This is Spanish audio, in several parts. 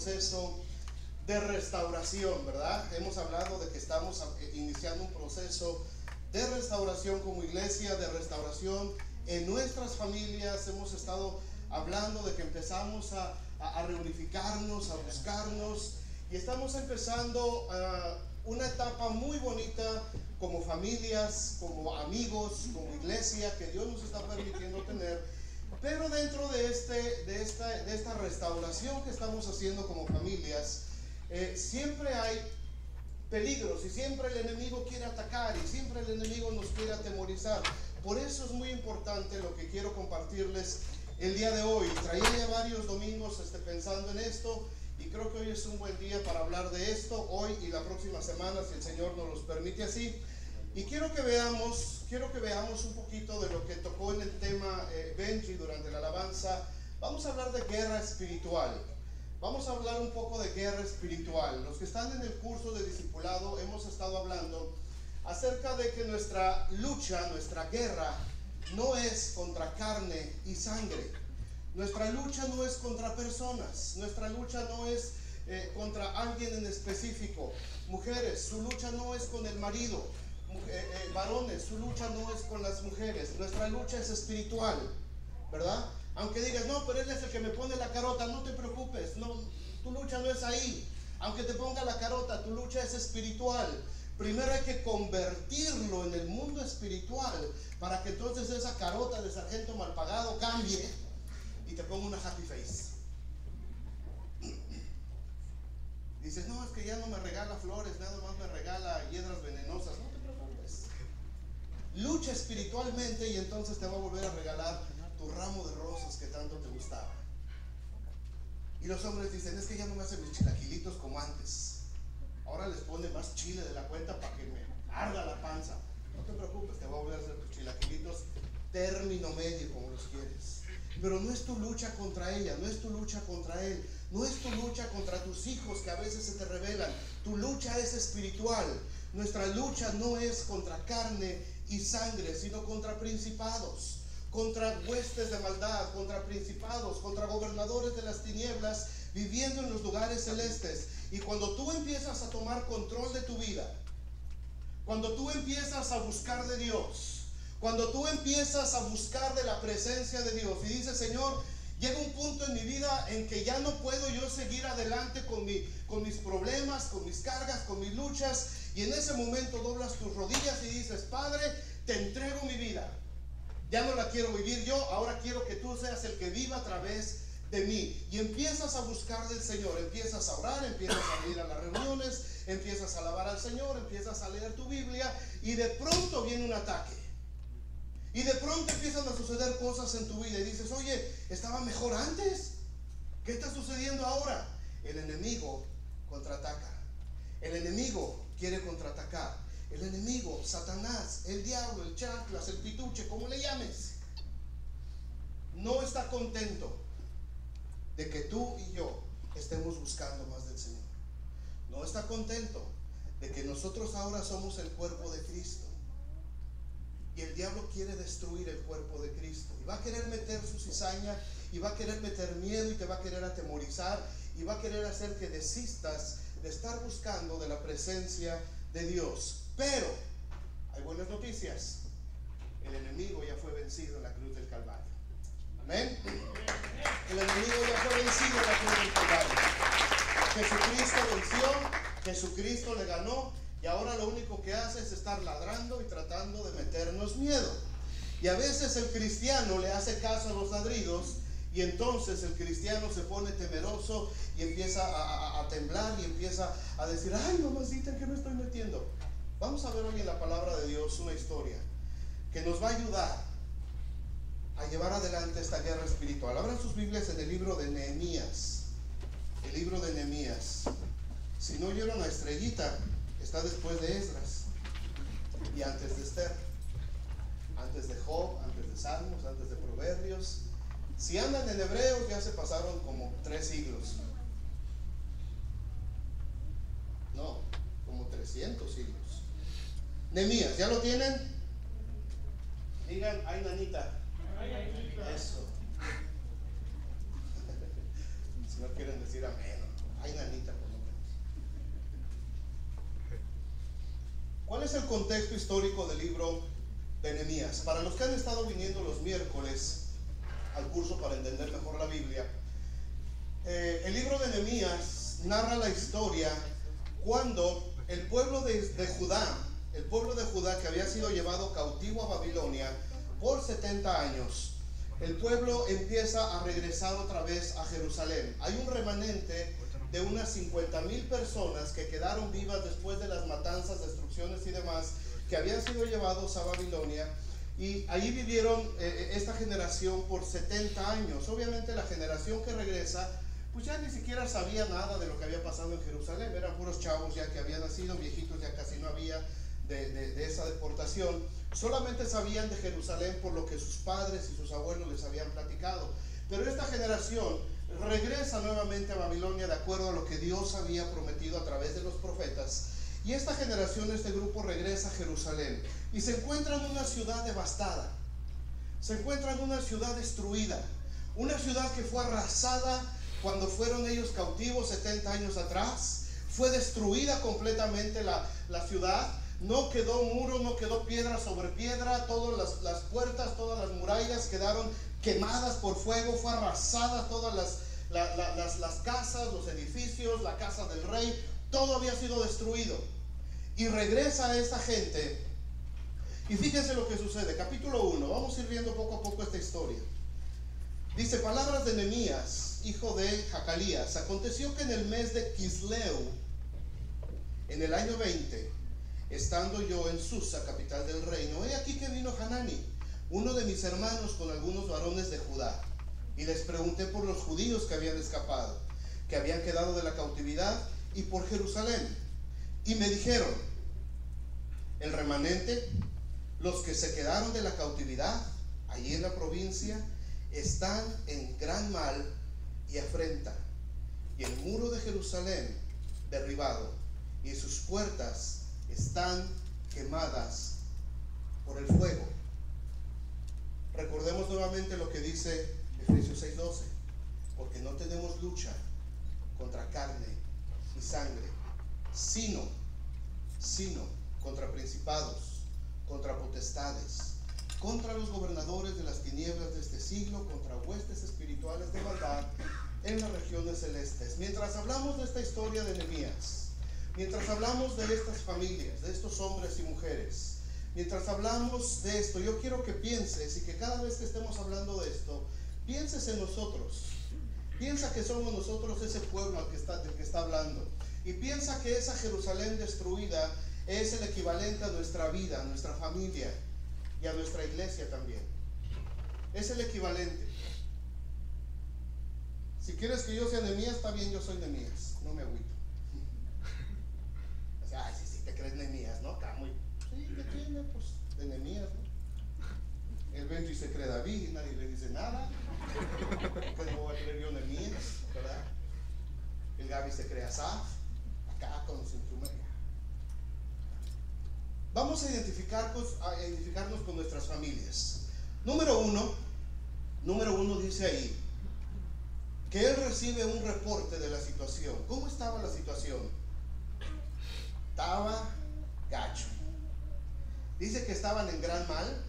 proceso de restauración, ¿verdad? Hemos hablado de que estamos iniciando un proceso de restauración como iglesia, de restauración en nuestras familias. Hemos estado hablando de que empezamos a reunificarnos, a buscarnos, y estamos empezando una etapa muy bonita como familias, como amigos, como iglesia, que Dios nos está permitiendo tener. Pero dentro de esta restauración que estamos haciendo como familias, siempre hay peligros, y siempre el enemigo quiere atacar, y siempre el enemigo nos quiere atemorizar. Por eso es muy importante lo que quiero compartirles el día de hoy. Traía ya varios domingos pensando en esto, y creo que hoy es un buen día para hablar de esto, hoy y la próxima semana, si el Señor nos los permite así. Y quiero que veamos un poquito de lo que tocó en el tema Benji durante la alabanza. Vamos a hablar de guerra espiritual. Vamos a hablar un poco de guerra espiritual. Los que están en el curso de discipulado hemos estado hablando acerca de que nuestra lucha, nuestra guerra, no es contra carne y sangre. Nuestra lucha no es contra personas. Nuestra lucha no es contra alguien en específico. Mujeres, su lucha no es con el marido. Varones, su lucha no es con las mujeres. Nuestra lucha es espiritual, ¿verdad? Aunque digas, no, pero él es el que me pone la carota, no te preocupes, no, tu lucha no es ahí. Aunque te ponga la carota, tu lucha es espiritual. Primero hay que convertirlo en el mundo espiritual, para que entonces esa carota de sargento mal pagado cambie y te ponga una happy face. Dices, no, es que ya no me regala flores, nada más me regala hiedras venenosas. No te preocupes, lucha espiritualmente, y entonces te va a volver a regalar tu ramo de rosas que tanto te gustaba. Y los hombres dicen, es que ya no me hacen mis chilaquilitos como antes, ahora les pone más chile de la cuenta para que me arda la panza. No te preocupes, te voy a volver a hacer tus chilaquilitos término medio, como los quieres. Pero no es tu lucha contra ella, no es tu lucha contra él, no es tu lucha contra tus hijos que a veces se te rebelan. Tu lucha es espiritual. Nuestra lucha no es contra carne y sangre, sino contra principados, contra huestes de maldad, contra principados, contra gobernadores de las tinieblas viviendo en los lugares celestes. Y cuando tú empiezas a tomar control de tu vida, cuando tú empiezas a buscar de Dios, cuando tú empiezas a buscar de la presencia de Dios y dices, Señor, llega un punto en mi vida en que ya no puedo yo seguir adelante con mis problemas, con mis cargas, con mis luchas, y en ese momento doblas tus rodillas y dices, Padre, te entrego mi vida. Ya no la quiero vivir yo, ahora quiero que tú seas el que viva a través de mí. Y empiezas a buscar del Señor, empiezas a orar, empiezas a ir a las reuniones, empiezas a alabar al Señor, empiezas a leer tu Biblia, y de pronto viene un ataque. Y de pronto empiezan a suceder cosas en tu vida y dices, oye, estaba mejor antes. ¿Qué está sucediendo ahora? El enemigo contraataca. El enemigo quiere contraatacar. El enemigo, Satanás, el diablo, el chanclas, el pituche, como le llames, no está contento de que tú y yo estemos buscando más del Señor. No está contento de que nosotros ahora somos el cuerpo de Cristo. Y el diablo quiere destruir el cuerpo de Cristo, y va a querer meter su cizaña, y va a querer meter miedo, y te va a querer atemorizar, y va a querer hacer que desistas de estar buscando de la presencia de Dios. Pero hay buenas noticias: el enemigo ya fue vencido en la cruz del Calvario. Amén. El enemigo ya fue vencido en la cruz del Calvario. Jesucristo venció, Jesucristo le ganó. Y ahora lo único que hace es estar ladrando y tratando de meternos miedo. Y a veces el cristiano le hace caso a los ladridos, y entonces el cristiano se pone temeroso y empieza a temblar y empieza a decir, ay, mamacita, ¿en qué me estoy metiendo? Vamos a ver hoy en la palabra de Dios una historia que nos va a ayudar a llevar adelante esta guerra espiritual. Abran sus Biblias en el libro de Nehemías. El libro de Nehemías. Si no oyeron a Estrellita, está después de Esdras y antes de Esther, antes de Job, antes de Salmos, antes de Proverbios. Si andan en Hebreos, ya se pasaron como 3 siglos. No, como 300 siglos. Nehemías, ¿ya lo tienen? Digan, ay, nanita. Eso. Si no quieren decir amén. Ay, nanita, por lo menos. ¿Cuál es el contexto histórico del libro de Nehemías? Para los que han estado viniendo los miércoles al curso para entender mejor la Biblia, el libro de Nehemías narra la historia cuando el pueblo de Judá que había sido llevado cautivo a Babilonia por 70 años, el pueblo empieza a regresar otra vez a Jerusalén. Hay un remanente de unas 50,000 personas que quedaron vivas después de las matanzas, destrucciones y demás, que habían sido llevados a Babilonia, y ahí vivieron esta generación por 70 años. Obviamente la generación que regresa pues ya ni siquiera sabía nada de lo que había pasado en Jerusalén. Eran puros chavos ya que habían nacido, viejitos ya casi no había de esa deportación. Solamente sabían de Jerusalén por lo que sus padres y sus abuelos les habían platicado. Pero esta generación regresa nuevamente a Babilonia de acuerdo a lo que Dios había prometido a través de los profetas. Y esta generación, este grupo, regresa a Jerusalén y se encuentra en una ciudad devastada. Se encuentra en una ciudad destruida, una ciudad que fue arrasada cuando fueron ellos cautivos 70 años atrás. Fue destruida completamente la ciudad. No quedó muro, no quedó piedra sobre piedra. Todas las puertas, todas las murallas quedaron quemadas por fuego. Fue arrasada todas las casas, los edificios, la casa del rey. Todo había sido destruido. Y regresa esta gente. Y fíjense lo que sucede. Capítulo 1. Vamos a ir viendo poco a poco esta historia. Dice: palabras de Nehemías, hijo de Jacalías. Aconteció que en el mes de Quisleu, en el año 20, estando yo en Susa, capital del reino, he aquí que vino Hanani, uno de mis hermanos, con algunos varones de Judá. Y les pregunté por los judíos que habían escapado, que habían quedado de la cautividad, y por Jerusalén. Y me dijeron: el remanente, los que se quedaron de la cautividad, allí en la provincia, están en gran mal y afrenta, y el muro de Jerusalén derribado, y sus puertas están quemadas por el fuego. Recordemos nuevamente lo que dice Efesios 6:12: porque no tenemos lucha contra carne y sangre, sino contra principados, contra potestades, contra los gobernadores de las tinieblas de este siglo, contra huestes espirituales de maldad en las regiones celestes. Mientras hablamos de esta historia de Nehemías, mientras hablamos de estas familias, de estos hombres y mujeres, mientras hablamos de esto, yo quiero que pienses, y que cada vez que estemos hablando de esto, pienses en nosotros. Piensa que somos nosotros ese pueblo del que está hablando. Y piensa que esa Jerusalén destruida es el equivalente a nuestra vida, a nuestra familia y a nuestra iglesia también. Es el equivalente. Si quieres que yo sea Nehemías, está bien, yo soy Nehemías, no me agüito. O sea, sí, te crees Nehemías, ¿no? Acá muy, sí, ¿qué tiene? Pues de Nehemías, ¿no? El Benji se cree David y nadie le dice nada. Pues no voy a creer yo Nehemías, ¿verdad? El Gaby se cree Asaf, acá con los instrumentos. Vamos a identificarnos con nuestras familias. Número uno dice ahí que él recibe un reporte de la situación. ¿Cómo estaba la situación? Estaba gacho. Dice que estaban en gran mal,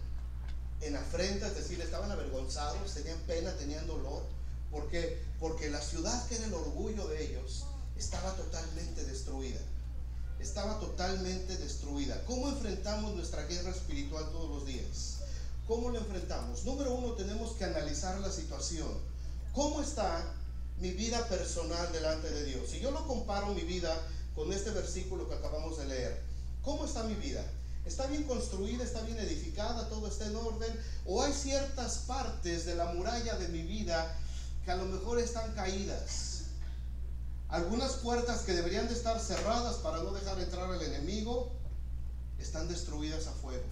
en afrenta, es decir, estaban avergonzados, tenían pena, tenían dolor. ¿Por qué? Porque la ciudad, que era el orgullo de ellos, estaba totalmente destruida. Estaba totalmente destruida. ¿Cómo enfrentamos nuestra guerra espiritual todos los días? ¿Cómo lo enfrentamos? Número uno, tenemos que analizar la situación. ¿Cómo está mi vida personal delante de Dios? Si yo lo comparo mi vida con este versículo que acabamos de leer, ¿cómo está mi vida? ¿Está bien construida? ¿Está bien edificada? ¿Todo está en orden? ¿O hay ciertas partes de la muralla de mi vida que a lo mejor están caídas? Algunas puertas que deberían de estar cerradas para no dejar entrar al enemigo están destruidas a fuego.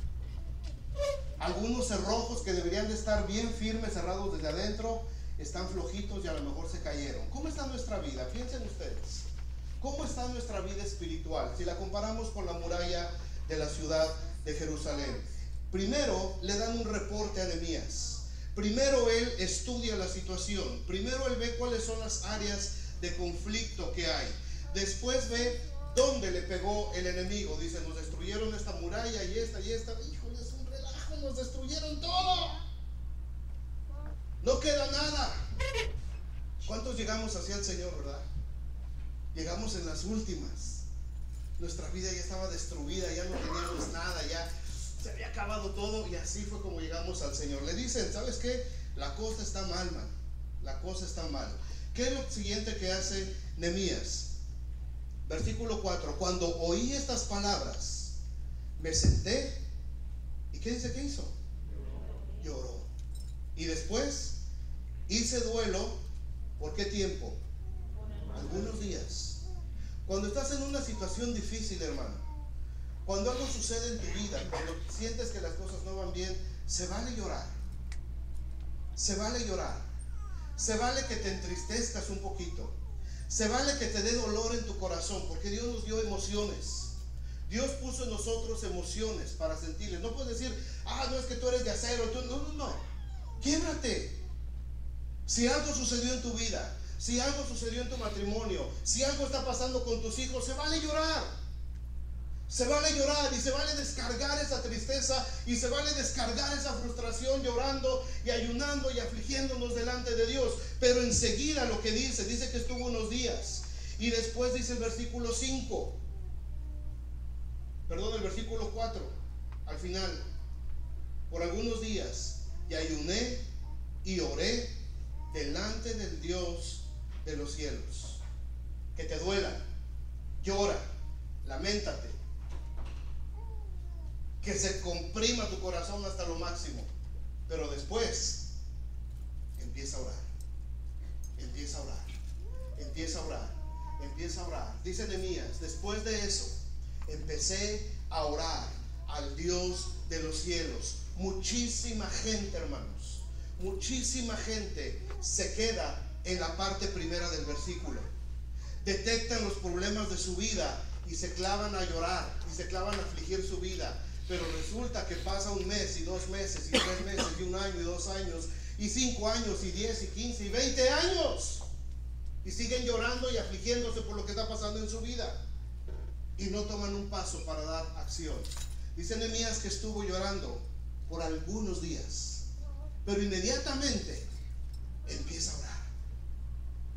Algunos cerrojos que deberían de estar bien firmes, cerrados desde adentro, están flojitos y a lo mejor se cayeron. ¿Cómo está nuestra vida? Piensen ustedes. ¿Cómo está nuestra vida espiritual si la comparamos con la muralla de la ciudad de Jerusalén? Primero le dan un reporte a Nehemías. Primero él estudia la situación. Primero él ve cuáles son las áreas de conflicto que hay. Después ve dónde le pegó el enemigo. Dice, nos destruyeron esta muralla y esta. Híjole, es un relajo, nos destruyeron todo. No queda nada. ¿Cuántos llegamos hacia el Señor, verdad? Llegamos en las últimas. Nuestra vida ya estaba destruida, ya no teníamos nada, ya se había acabado todo, y así fue como llegamos al Señor. Le dicen, ¿sabes qué? La cosa está mal, man. La cosa está mal. ¿Qué es lo siguiente que hace Nehemías? Versículo 4. Cuando oí estas palabras, me senté. ¿Y qué dice que hizo? Lloró. Y después hice duelo. ¿Por qué tiempo? Algunos días. Cuando estás en una situación difícil, hermano, cuando algo sucede en tu vida, cuando sientes que las cosas no van bien, se vale llorar. Se vale llorar. Se vale que te entristezcas un poquito. Se vale que te dé dolor en tu corazón, porque Dios nos dio emociones. Dios puso en nosotros emociones para sentirles. No puedes decir, no es que tú eres de acero. No. Quiebrate. Si algo sucedió en tu vida, si algo sucedió en tu matrimonio, si algo está pasando con tus hijos, se vale llorar. Se vale llorar y se vale descargar esa tristeza y se vale descargar esa frustración llorando y ayunando y afligiéndonos delante de Dios. Pero enseguida lo que dice que estuvo unos días. Y después dice el versículo 5. Perdón, el versículo 4. Al final. Por algunos días. Y ayuné y oré delante del Dios de los cielos. Que te duela. Llora. Lamentate. Que se comprima tu corazón hasta lo máximo. Pero después empieza a orar. Empieza a orar. Empieza a orar. Empieza a orar. Dice Nehemías, después de eso empecé a orar al Dios de los cielos. Muchísima gente, hermanos, muchísima gente se queda en la parte primera del versículo. Detectan los problemas de su vida y se clavan a llorar y se clavan a afligir su vida. Pero resulta que pasa un mes y 2 meses y 3 meses y 1 año y 2 años y 5 años y 10 y 15 y 20 años y siguen llorando y afligiéndose por lo que está pasando en su vida y no toman un paso para dar acción. Dice Nehemías que estuvo llorando por algunos días, pero inmediatamente empieza a orar.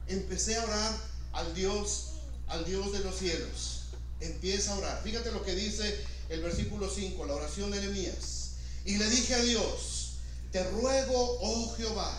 Empecé a orar al Dios de los cielos. Empieza a orar. Fíjate lo que dice el versículo 5, la oración de Nehemías. Y le dije a Dios, te ruego, oh Jehová,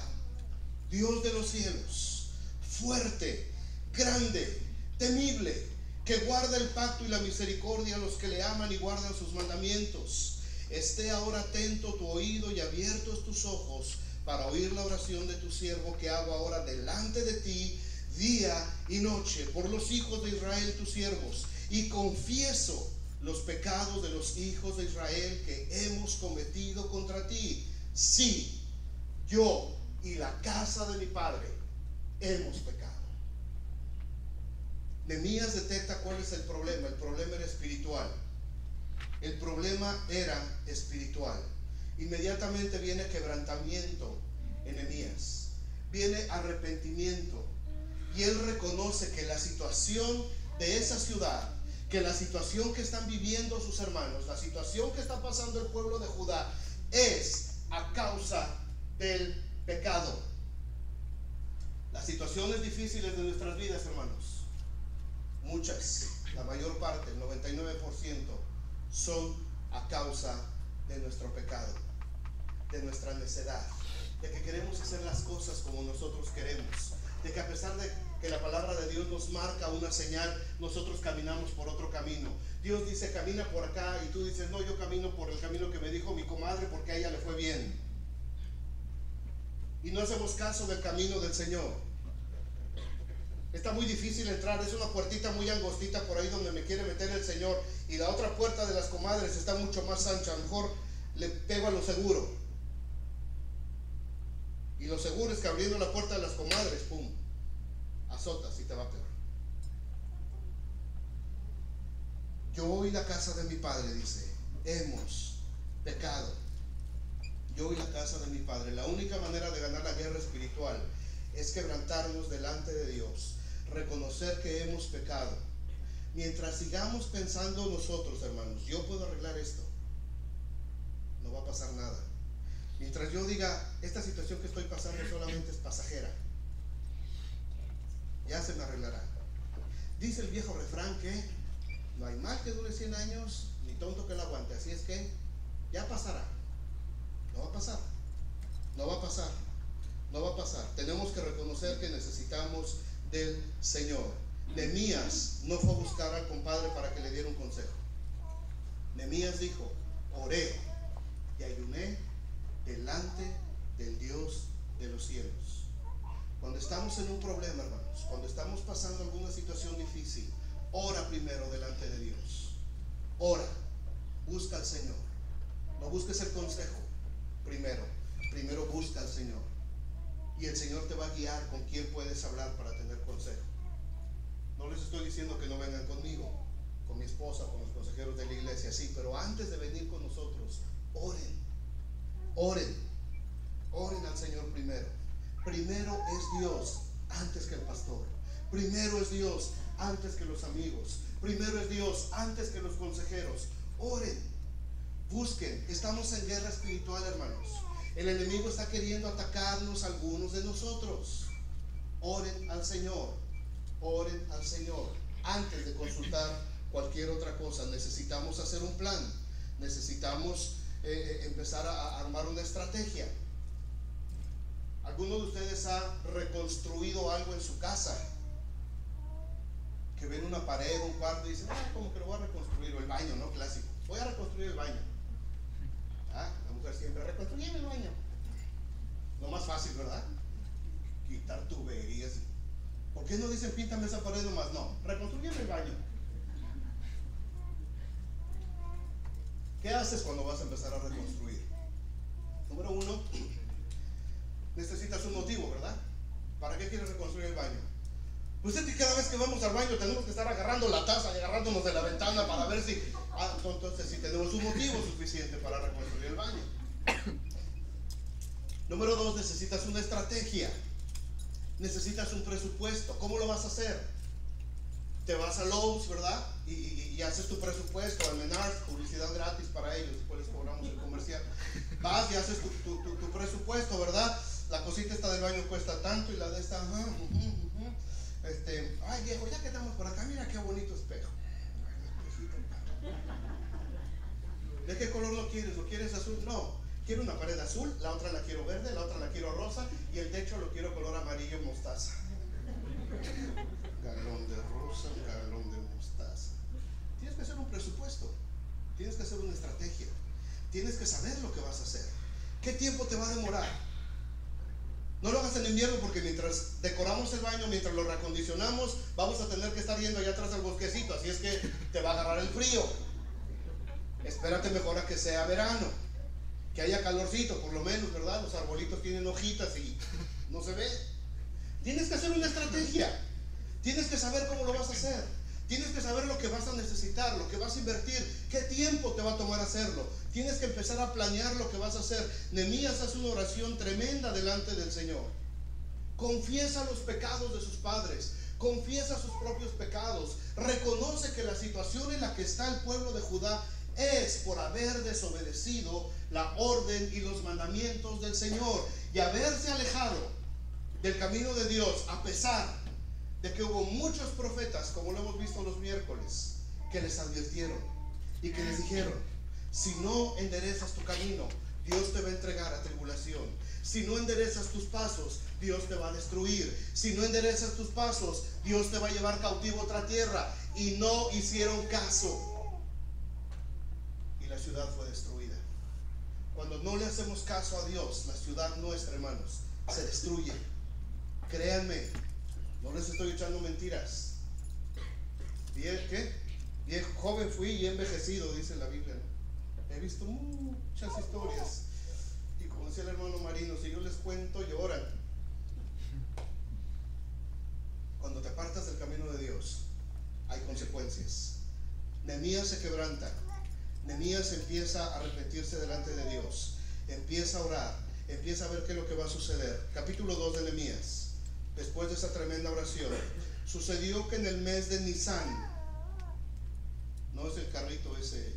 Dios de los cielos, fuerte, grande, temible, que guarda el pacto y la misericordia a los que le aman y guardan sus mandamientos. Esté ahora atento tu oído y abiertos tus ojos para oír la oración de tu siervo que hago ahora delante de ti día y noche por los hijos de Israel tus siervos, y confieso los pecados de los hijos de Israel que hemos cometido contra ti. Sí, yo y la casa de mi padre hemos pecado. Nehemías detecta cuál es el problema. El problema era espiritual. El problema era espiritual. Inmediatamente viene quebrantamiento en Nehemías. Viene arrepentimiento. Y él reconoce que la situación de esa ciudad, que la situación que están viviendo sus hermanos, la situación que está pasando el pueblo de Judá, es a causa del pecado. Las situaciones difíciles de nuestras vidas, hermanos, muchas, la mayor parte, el 99%, son a causa de nuestro pecado, de nuestra necedad, de que queremos hacer las cosas como nosotros queremos, de que a pesar de que la palabra de Dios nos marca una señal, nosotros caminamos por otro camino. Dios dice camina por acá y tú dices no, yo camino por el camino que me dijo mi comadre porque a ella le fue bien, y no hacemos caso del camino del Señor. Está muy difícil entrar, es una puertita muy angostita por ahí donde me quiere meter el Señor, y la otra puerta de las comadres está mucho más ancha. A lo mejor le pego a lo seguro, y lo seguro es que abriendo la puerta de las comadres, pum, azotas y te va peor. Yo y la casa de mi padre, dice, hemos pecado. Yo y la casa de mi padre. La única manera de ganar la guerra espiritual es quebrantarnos delante de Dios, reconocer que hemos pecado, mientras sigamos pensando nosotros, hermanos, yo puedo arreglar esto, no va a pasar nada. Mientras yo diga, esta situación que estoy pasando solamente es pasajera, ya se me arreglará. Dice el viejo refrán que no hay mal que dure 100 años, ni tonto que lo aguante. Así es que ya pasará. No va a pasar. No va a pasar. No va a pasar. Tenemos que reconocer que necesitamos del Señor. Nehemías no fue a buscar al compadre para que le diera un consejo. Nehemías dijo, oré y ayuné delante del Dios de los cielos. Cuando estamos en un problema, hermanos, cuando estamos pasando alguna situación difícil, ora primero delante de Dios. Ora, busca al Señor. No busques el consejo primero busca al Señor, y el Señor te va a guiar con quién puedes hablar para tener consejo. No les estoy diciendo que no vengan conmigo, con mi esposa, con los consejeros de la iglesia, sí, pero antes de venir con nosotros, oren al Señor primero. Primero es Dios antes que el pastor. Primero es Dios antes que los amigos. Primero es Dios antes que los consejeros. Oren, busquen. Estamos en guerra espiritual, hermanos. El enemigo está queriendo atacarnos, algunos de nosotros. Oren al Señor. Oren al Señor antes de consultar cualquier otra cosa. Necesitamos hacer un plan. Necesitamos empezar a armar una estrategia. ¿Alguno de ustedes ha reconstruido algo en su casa? Que ven una pared, un cuarto y dicen, como que lo voy a reconstruir. O el baño, ¿no? Clásico. Voy a reconstruir el baño. La mujer siempre, reconstruyeme el baño. Lo más fácil, ¿verdad? Quitar tuberías. ¿Por qué no dicen, píntame esa pared nomás? No, reconstruyeme el baño. ¿Qué haces cuando vas a empezar a reconstruir? Número uno, necesitas un motivo, ¿verdad? ¿Para qué quieres reconstruir el baño? Pues es que cada vez que vamos al baño tenemos que estar agarrando la taza y agarrándonos de la ventana para ver si... entonces sí tenemos un motivo suficiente para reconstruir el baño. Número dos, necesitas una estrategia. Necesitas un presupuesto. ¿Cómo lo vas a hacer? Te vas a Lowe's, ¿verdad? Y haces tu presupuesto, al Menards, publicidad gratis para ellos, después les cobramos el comercial. Vas y haces tu presupuesto, ¿verdad? La cosita esta del baño cuesta tanto y la de esta, ay viejo, ya que estamos por acá, mira qué bonito espejo. ¿De qué color lo quieres? ¿Lo quieres azul? No, quiero una pared azul, la otra la quiero verde, la otra la quiero rosa y el techo lo quiero color amarillo mostaza. Galón de rosa, galón de mostaza. Tienes que hacer un presupuesto, tienes que hacer una estrategia, tienes que saber lo que vas a hacer. ¿Qué tiempo te va a demorar? No lo hagas en invierno porque mientras decoramos el baño, mientras lo reacondicionamos, vamos a tener que estar yendo allá atrás al bosquecito, así es que te va a agarrar el frío. Espérate mejor a que sea verano, que haya calorcito por lo menos, ¿verdad? Los arbolitos tienen hojitas y no se ve. Tienes que hacer una estrategia, tienes que saber cómo lo vas a hacer, tienes que saber lo que vas a necesitar, lo que vas a invertir, qué tiempo te va a tomar hacerlo. Tienes que empezar a planear lo que vas a hacer. Nehemías hace una oración tremenda delante del Señor. Confiesa los pecados de sus padres, confiesa sus propios pecados, reconoce que la situación en la que está el pueblo de Judá es por haber desobedecido la orden y los mandamientos del Señor y haberse alejado del camino de Dios, a pesar de que hubo muchos profetas, como lo hemos visto los miércoles, que les advirtieron y que les dijeron: si no enderezas tu camino, Dios te va a entregar a tribulación. Si no enderezas tus pasos, Dios te va a destruir. Si no enderezas tus pasos, Dios te va a llevar cautivo a otra tierra. Y no hicieron caso, y la ciudad fue destruida. Cuando no le hacemos caso a Dios, la ciudad nuestra, hermanos, se destruye. Créanme, no les estoy echando mentiras. Bien joven fui y envejecido, dice la Biblia, ¿no? He visto muchas historias, y como decía el hermano Marino, si yo les cuento lloran. Cuando te apartas del camino de Dios, hay consecuencias. Nehemías se quebranta. Nehemías empieza a arrepentirse delante de Dios, empieza a orar, empieza a ver qué es lo que va a suceder. Capítulo 2 de Nehemías. Después de esa tremenda oración, sucedió que en el mes de Nisan, no es el carrito ese,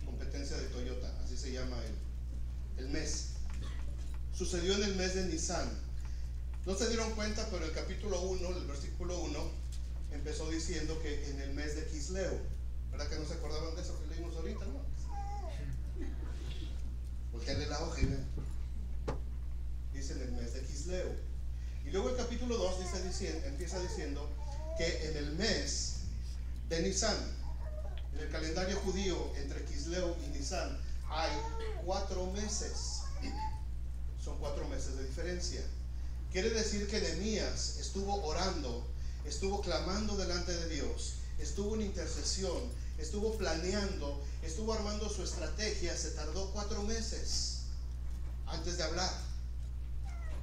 competencia de Toyota, así se llama el mes. Sucedió en el mes de Nisan. No se dieron cuenta, pero el capítulo 1, el versículo 1, empezó diciendo que en el mes de Quisleu. ¿Verdad que no se acordaban de eso que leímos ahorita, no? Voltearle la hoja y vean. Dice en el mes de Quisleu. Y luego el capítulo 2 empieza diciendo que en el mes de Nisan, en el calendario judío, entre Quisleu y Nisan, hay 4 meses. Son 4 meses de diferencia. Quiere decir que Nehemías estuvo orando, estuvo clamando delante de Dios, estuvo en intercesión, estuvo planeando, estuvo armando su estrategia. Se tardó 4 meses antes de hablar.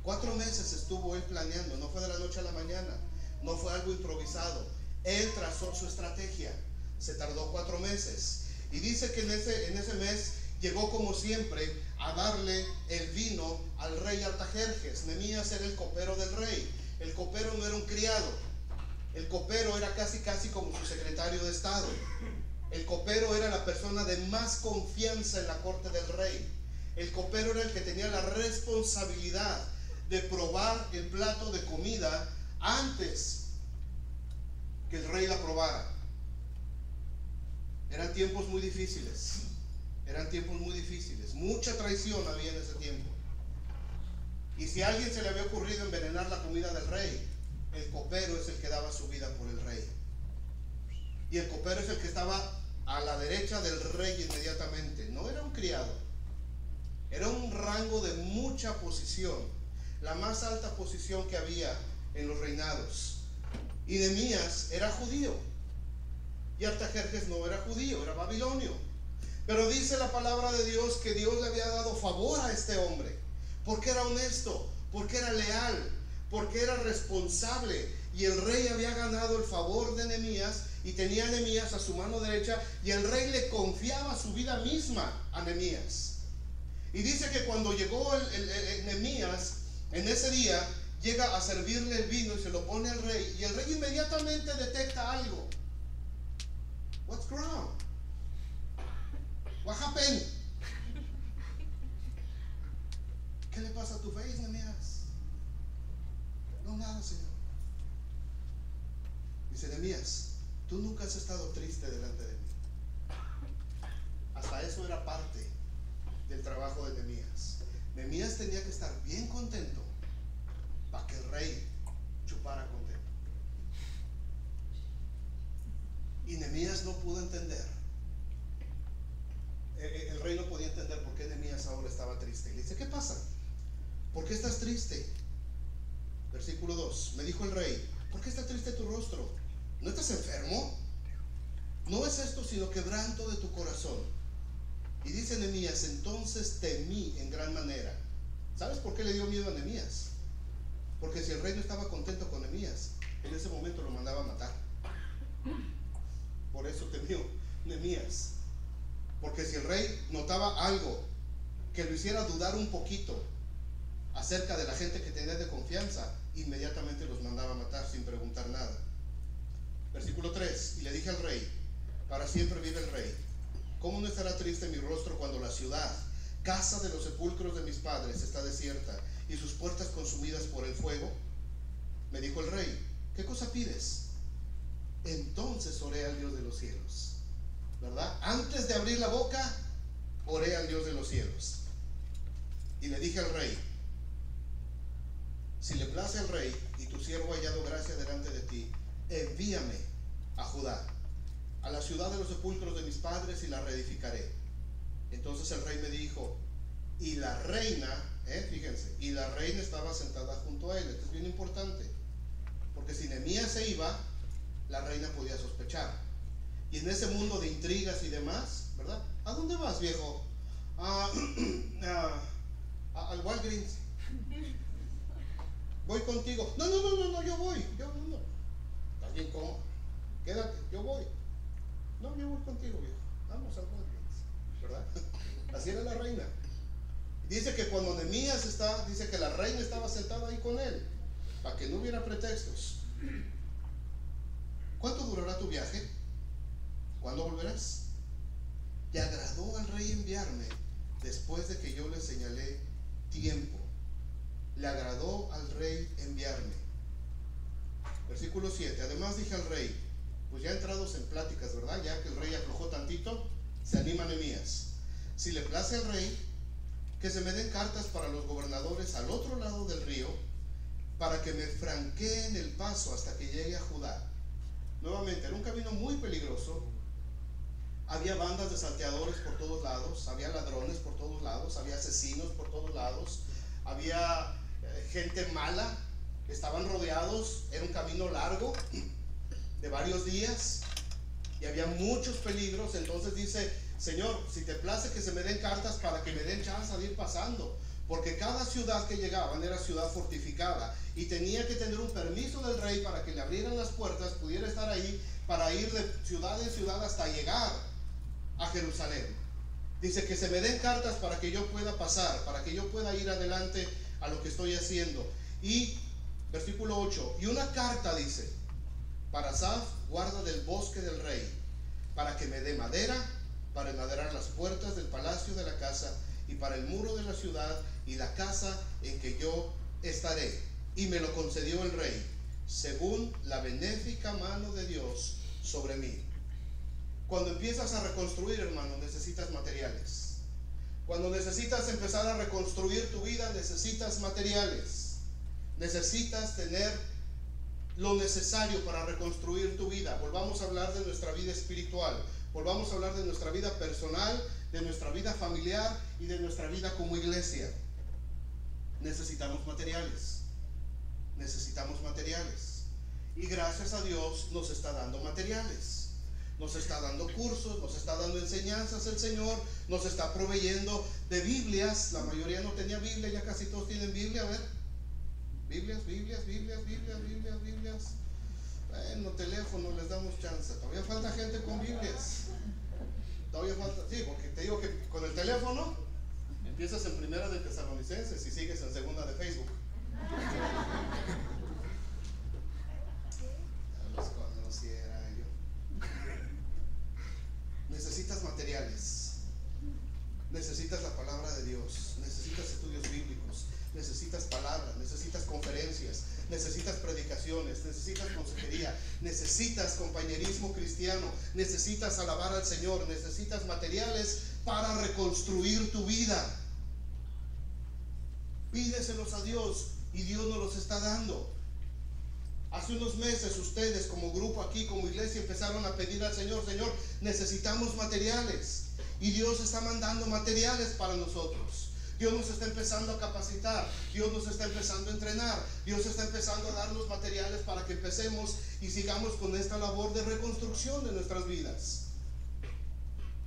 4 meses estuvo él planeando. No fue de la noche a la mañana, no fue algo improvisado. Él trazó su estrategia. Se tardó 4 meses. Y dice que en ese mes llegó como siempre a darle el vino al rey Artajerjes. Nehemías era el copero del rey. El copero no era un criado. El copero era casi como su secretario de Estado. El copero era la persona de más confianza en la corte del rey. El copero era el que tenía la responsabilidad de probar el plato de comida antes que el rey la probara. Eran tiempos muy difíciles. Mucha traición había en ese tiempo. Y si a alguien se le había ocurrido envenenar la comida del rey, el copero es el que daba su vida por el rey. Y el copero es el que estaba a la derecha del rey inmediatamente. No era un criado. Era un rango de mucha posición. La más alta posición que había en los reinados. Y Nehemías era judío. Y Artajerjes no era judío, era babilonio. Pero dice la palabra de Dios que Dios le había dado favor a este hombre. Porque era honesto, porque era leal, porque era responsable. Y el rey había ganado el favor de Nehemías y tenía a Nehemías a su mano derecha. Y el rey le confiaba su vida misma a Nehemías. Y dice que cuando llegó Nehemías, en ese día, llega a servirle el vino y se lo pone al rey. Y el rey inmediatamente detecta algo. What's wrong? What happened? ¿Qué le pasa a tu face, Nehemías? No, nada, Señor. Dice Nehemías, tú nunca has estado triste delante de mí. Hasta eso era parte del trabajo de Nehemías. Nehemías tenía que estar bien contento para que el rey chupara contento. Y Nehemías no pudo entender. El rey no podía entender por qué Nehemías ahora estaba triste. Y le dice, ¿qué pasa? ¿Por qué estás triste? Versículo 2. Me dijo el rey, ¿por qué está triste tu rostro? ¿No estás enfermo? No es esto sino quebranto de tu corazón. Y dice Nehemías, entonces temí en gran manera. ¿Sabes por qué le dio miedo a Nehemías? Porque si el rey no estaba contento con Nehemías, en ese momento lo mandaba a matar. Por eso temió Nehemías. Porque si el rey notaba algo que lo hiciera dudar un poquito acerca de la gente que tenía de confianza, inmediatamente los mandaba a matar sin preguntar nada. Versículo 3. Y le dije al rey, para siempre vive el rey. ¿Cómo no estará triste mi rostro cuando la ciudad, casa de los sepulcros de mis padres, está desierta y sus puertas consumidas por el fuego? Me dijo el rey, ¿qué cosa pides? Entonces oré al Dios de los cielos. ¿Verdad? Antes de abrir la boca, oré al Dios de los cielos. Y le dije al rey, si le place al rey y tu siervo ha hallado gracia delante de ti, envíame a Judá, a la ciudad de los sepulcros de mis padres, y la reedificaré. Entonces el rey me dijo, y la reina, fíjense, y la reina estaba sentada junto a él. Esto es bien importante, porque si Nehemías se iba, la reina podía sospechar. Y en ese mundo de intrigas y demás, ¿verdad? ¿A dónde vas, viejo? Al Walgreens. Voy contigo. No, yo voy. No. ¿Estás bien cómodo? Quédate, yo voy. No, yo voy contigo, viejo. Vamos al Walgreens, ¿verdad? Así era la reina. Dice que cuando Nehemías dice que la reina estaba sentada ahí con él, para que no hubiera pretextos. viaje? ¿Cuándo volverás? ¿Te agradó al rey enviarme después de que yo le señalé tiempo? Le agradó al rey enviarme. Versículo 7. Además dije al rey, pues ya entrados en pláticas, ¿verdad? Ya que el rey aflojó tantito, se anima Nehemías. Si le place al rey, que se me den cartas para los gobernadores al otro lado del río, para que me franqueen el paso hasta que llegue a Judá. Nuevamente, era un camino muy peligroso. Había bandas de salteadores por todos lados, había ladrones por todos lados, había asesinos por todos lados, había gente mala, estaban rodeados, era un camino largo de varios días y había muchos peligros. Entonces dice, Señor, si te place que se me den cartas para que me den chance de ir pasando, porque cada ciudad que llegaban era ciudad fortificada y tenía que tener un permiso del rey para que le abrieran las puertas, pudiera estar ahí para ir de ciudad en ciudad hasta llegar a Jerusalén. Dice que se me den cartas para que yo pueda pasar, para que yo pueda ir adelante a lo que estoy haciendo. Y versículo 8, y una carta dice, para Asaf, guarda del bosque del rey, para que me dé madera para enmaderar las puertas del palacio de la casa y para el muro de la ciudad y la casa en que yo estaré. Y me lo concedió el rey, según la benéfica mano de Dios sobre mí. Cuando empiezas a reconstruir, hermano, necesitas materiales. Cuando necesitas empezar a reconstruir tu vida, necesitas materiales. Necesitas tener lo necesario para reconstruir tu vida. Volvamos a hablar de nuestra vida espiritual. Volvamos a hablar de nuestra vida personal, de nuestra vida familiar y de nuestra vida como iglesia. Necesitamos materiales. Necesitamos materiales. Y gracias a Dios nos está dando materiales. Nos está dando cursos, nos está dando enseñanzas el Señor, nos está proveyendo de Biblias. La mayoría no tenía Biblia, ya casi todos tienen Biblia. A ver, Biblias. Bueno, teléfono, les damos chance. Todavía falta gente con Biblias. Todavía falta, sí, porque te digo que con el teléfono empiezas en primera de Tesalonicenses y sigues en segunda de Facebook. Ya los conociera yo. Necesitas materiales, necesitas la palabra de Dios, necesitas estudios bíblicos, necesitas palabras, necesitas conferencias, necesitas predicaciones, necesitas consejería, necesitas compañerismo cristiano, necesitas alabar al Señor, necesitas materiales para reconstruir tu vida. Pídeselos a Dios y Dios nos los está dando. Hace unos meses ustedes como grupo aquí, como iglesia, empezaron a pedir al Señor, Señor, necesitamos materiales. Y Dios está mandando materiales para nosotros. Dios nos está empezando a capacitar, Dios nos está empezando a entrenar, Dios está empezando a darnos materiales para que empecemos y sigamos con esta labor de reconstrucción de nuestras vidas.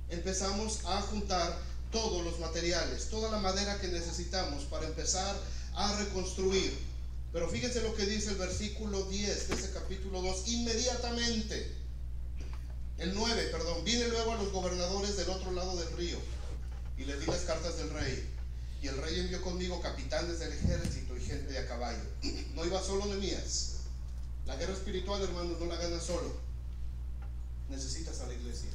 Empezamos a juntar todos los materiales, toda la madera que necesitamos para empezar a reconstruir. Pero fíjense lo que dice el versículo 10 de ese capítulo 2. Inmediatamente, el 9, perdón, vine luego a los gobernadores del otro lado del río y les di las cartas del rey. Y el rey envió conmigo capitanes del ejército y gente de a caballo. No iba solo Nehemías. La guerra espiritual, hermanos, no la ganas solo. Necesitas a la iglesia,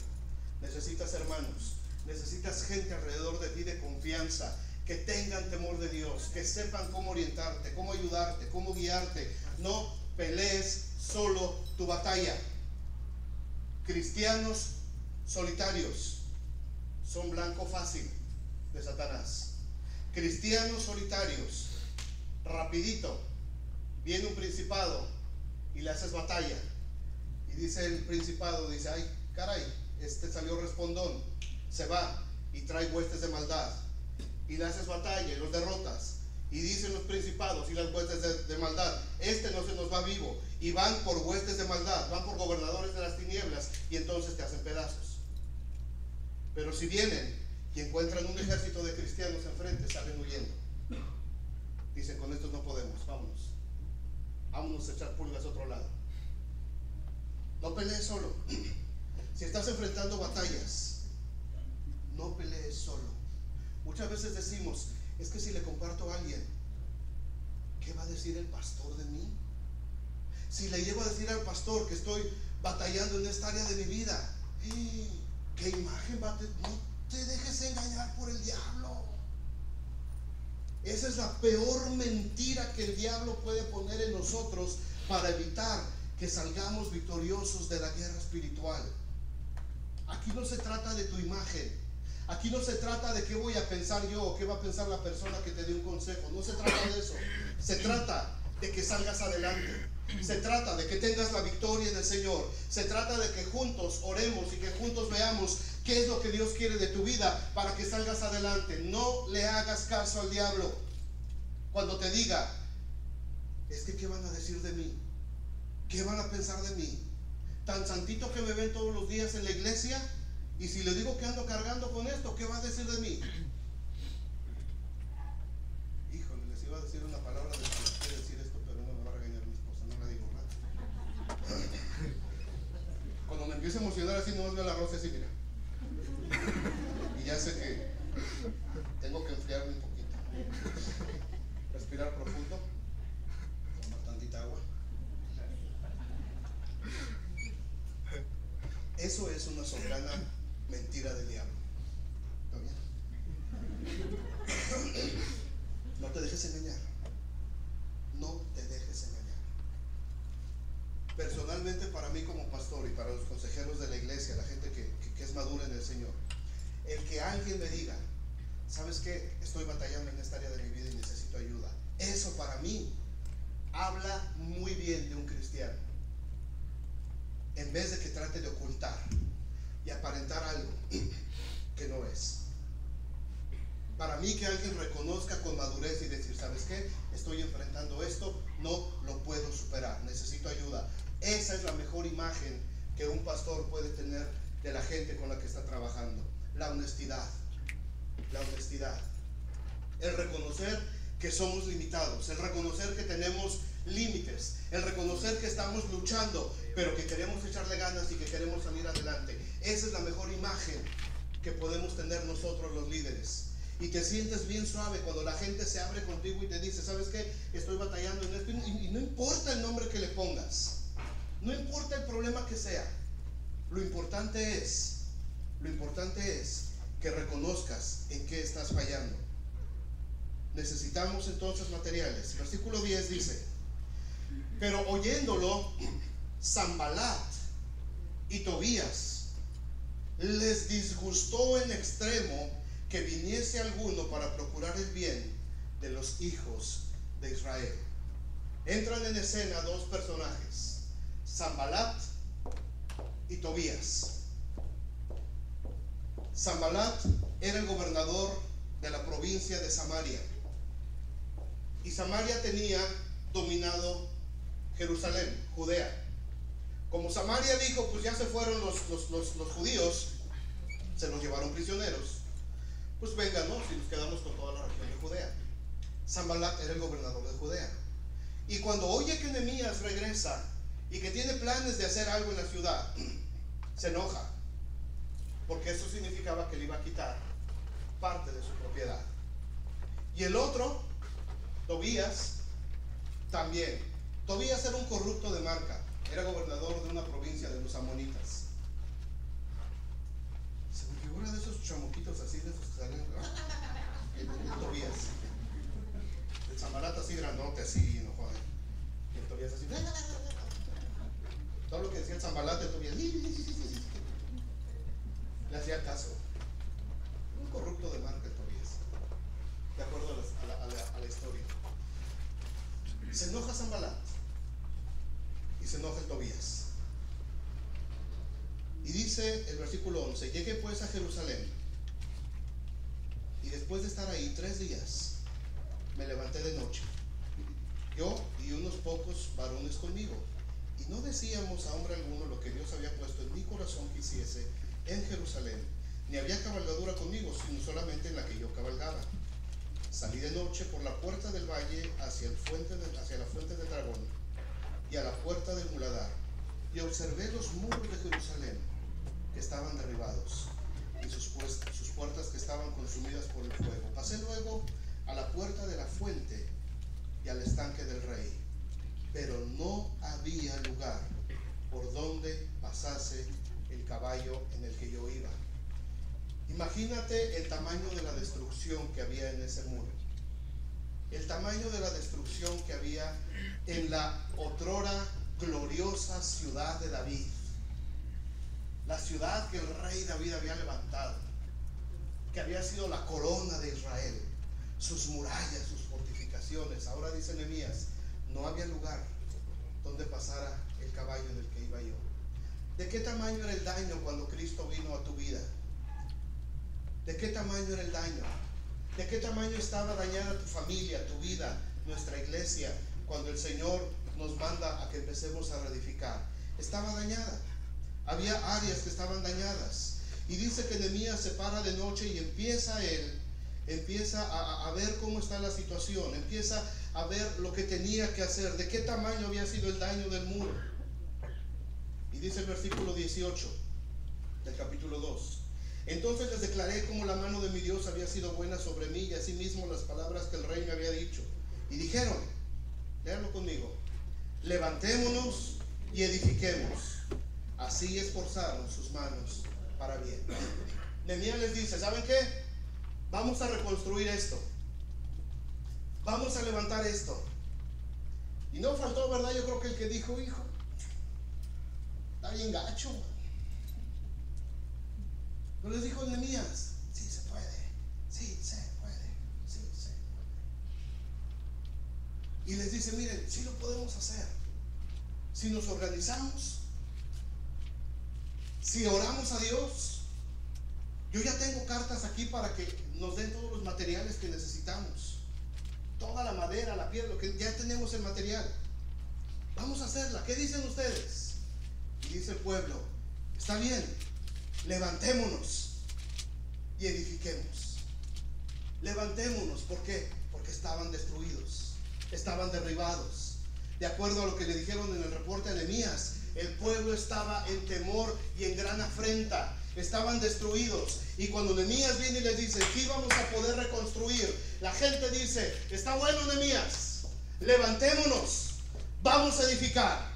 necesitas hermanos, necesitas gente alrededor de ti de confianza, que tengan temor de Dios, que sepan cómo orientarte, cómo ayudarte, cómo guiarte. No pelees solo tu batalla. Cristianos solitarios son blanco fácil de Satanás. Cristianos solitarios, rapidito, viene un principado y le haces batalla. Y dice el principado, dice, ay, caray, este salió respondón, se va y trae huestes de maldad. Y le haces batalla y los derrotas. Y dicen los principados y las huestes de maldad, este no se nos va vivo. Y van por huestes de maldad, van por gobernadores de las tinieblas y entonces te hacen pedazos. Pero si vienen y encuentran un ejército de cristianos enfrente, salen huyendo. Dicen, con estos no podemos, vámonos a echar pulgas a otro lado. No pelees solo. Si estás enfrentando batallas, no pelees solo. Muchas veces decimos, es que si le comparto a alguien, ¿qué va a decir el pastor de mí? si le llego a decir al pastor que estoy batallando en esta área de mi vida? ¿Qué imagen va a tener? No te dejes engañar por el diablo. Esa es la peor mentira que el diablo puede poner en nosotros para evitar que salgamos victoriosos de la guerra espiritual. Aquí no se trata de tu imagen. Aquí no se trata de qué voy a pensar yo o qué va a pensar la persona que te dé un consejo. No se trata de eso. Se trata de que salgas adelante. Se trata de que tengas la victoria en el Señor. Se trata de que juntos oremos y que juntos veamos qué es lo que Dios quiere de tu vida para que salgas adelante. No le hagas caso al diablo cuando te diga: es que ¿qué van a decir de mí? ¿Qué van a pensar de mí? Tan santito que me ven todos los días en la iglesia, y si le digo que ando cargando con esto, ¿qué va a decir de mí? Híjole, les iba a decir una palabra de que quiero decir esto, pero no me va a regañar mi esposa, no la digo nada. Cuando me empiezo a emocionar así, no veo la rosa así, mira. Y ya sé que tengo que enfriarme un poquito. Respirar profundo, tomar tantita agua. Eso es una soberana mentira del diablo. ¿Está bien? No te dejes engañar. No te dejes engañar. Personalmente, para mí como pastor y para los consejeros de la iglesia, la gente que es madura en el Señor, el que alguien me diga: ¿sabes qué? Estoy batallando en esta área de mi vida y necesito ayuda. Eso para mí habla muy bien de un cristiano. En vez de que trate de ocultar y aparentar algo que no es. Para mí, que alguien reconozca con madurez y decir: ¿sabes qué? Estoy enfrentando esto, no lo puedo superar, necesito ayuda. Esa es la mejor imagen que un pastor puede tener de la gente con la que está trabajando. La honestidad. La honestidad. El reconocer que somos limitados, el reconocer que tenemos límites, el reconocer que estamos luchando, pero que queremos echarle ganas y que queremos salir adelante. Esa es la mejor imagen que podemos tener nosotros los líderes. Y te sientes bien suave cuando la gente se abre contigo y te dice: ¿sabes qué? Estoy batallando en esto. Y no importa el nombre que le pongas, no importa el problema que sea. Lo importante es que reconozcas en qué estás fallando. Necesitamos entonces materiales. Versículo 10 dice: pero oyéndolo, Sanbalat y Tobías les disgustó en extremo que viniese alguno para procurar el bien de los hijos de Israel. Entran en escena dos personajes: Sanbalat y Tobías. Sanbalat era el gobernador de la provincia de Samaria, y Samaria tenía dominado Jerusalén, Judea. Como Samaria dijo: pues ya se fueron los judíos, se los llevaron prisioneros, pues vengan, ¿no? Si nos quedamos con toda la región de Judea. Sanbalat era el gobernador de Judea, y cuando oye que Nehemías regresa y que tiene planes de hacer algo en la ciudad, se enoja, porque eso significaba que le iba a quitar parte de su propiedad. Y el otro, Tobías, también. Tobías era un corrupto de marca, era gobernador de una provincia de los amonitas. Se me figura de esos chamuquitos así, de esos que salen, el Tobías. El Sanbalat así grandote, así, no joder. Y el Tobías así. Todo lo que decía el Sanbalat, el Tobías le hacía caso. Un corrupto de marca el Tobías, de acuerdo a la historia. Se enoja Sanbalat y se enoja el Tobías. Y dice el versículo 11: llegué pues a Jerusalén, y después de estar ahí 3 días, me levanté de noche, yo y unos pocos varones conmigo, y no decíamos a hombre alguno lo que Dios había puesto en mi corazón que hiciese en Jerusalén, ni había cabalgadura conmigo, sino solamente en la que yo cabalgaba. Salí de noche por la puerta del valle hacia la fuente del dragón y a la puerta del muladar, y observé los muros de Jerusalén que estaban derribados, y sus puertas que estaban consumidas por el fuego. Pasé luego a la puerta de la fuente y al estanque del rey, pero no había lugar por donde pasase el caballo en el que yo iba. Imagínate el tamaño de la destrucción que había en ese muro. El tamaño de la destrucción que había en la otrora gloriosa ciudad de David. La ciudad que el rey David había levantado, que había sido la corona de Israel. Sus murallas, sus fortificaciones. Ahora dice Nehemías, no había lugar donde pasara el caballo en el que iba yo. ¿De qué tamaño era el daño cuando Cristo vino a tu vida? ¿De qué tamaño era el daño? ¿De qué tamaño estaba dañada tu familia, tu vida, nuestra iglesia, cuando el Señor nos manda a que empecemos a reedificar? Estaba dañada. Había áreas que estaban dañadas. Y dice que Nehemías se para de noche y empieza a ver cómo está la situación, empieza a ver lo que tenía que hacer, de qué tamaño había sido el daño del muro. Y dice el versículo 18 del capítulo 2. Entonces les declaré cómo la mano de mi Dios había sido buena sobre mí, y asimismo las palabras que el rey me había dicho. Y dijeron, léanlo conmigo, levantémonos y edifiquemos. Así esforzaron sus manos para bien. Nehemías les dice, ¿saben qué? Vamos a reconstruir esto. Vamos a levantar esto. Y no faltó, ¿verdad? Yo creo que el que dijo, hijo, está bien gacho. No les dijo Nehemías, sí se puede, sí se puede, sí se puede. Y les dice, miren, sí lo podemos hacer. Si nos organizamos, si oramos a Dios. Yo ya tengo cartas aquí para que nos den todos los materiales que necesitamos. Toda la madera, la piedra, lo que ya tenemos el material. Vamos a hacerla. ¿Qué dicen ustedes? Y dice el pueblo, está bien, levantémonos y edifiquemos. Levantémonos. ¿Por qué? Porque estaban destruidos, estaban derribados. De acuerdo a lo que le dijeron en el reporte a Nehemías, el pueblo estaba en temor y en gran afrenta. Estaban destruidos. Y cuando Nehemías viene y les dice, sí vamos a poder reconstruir, la gente dice, está bueno Nehemías, levantémonos, vamos a edificar.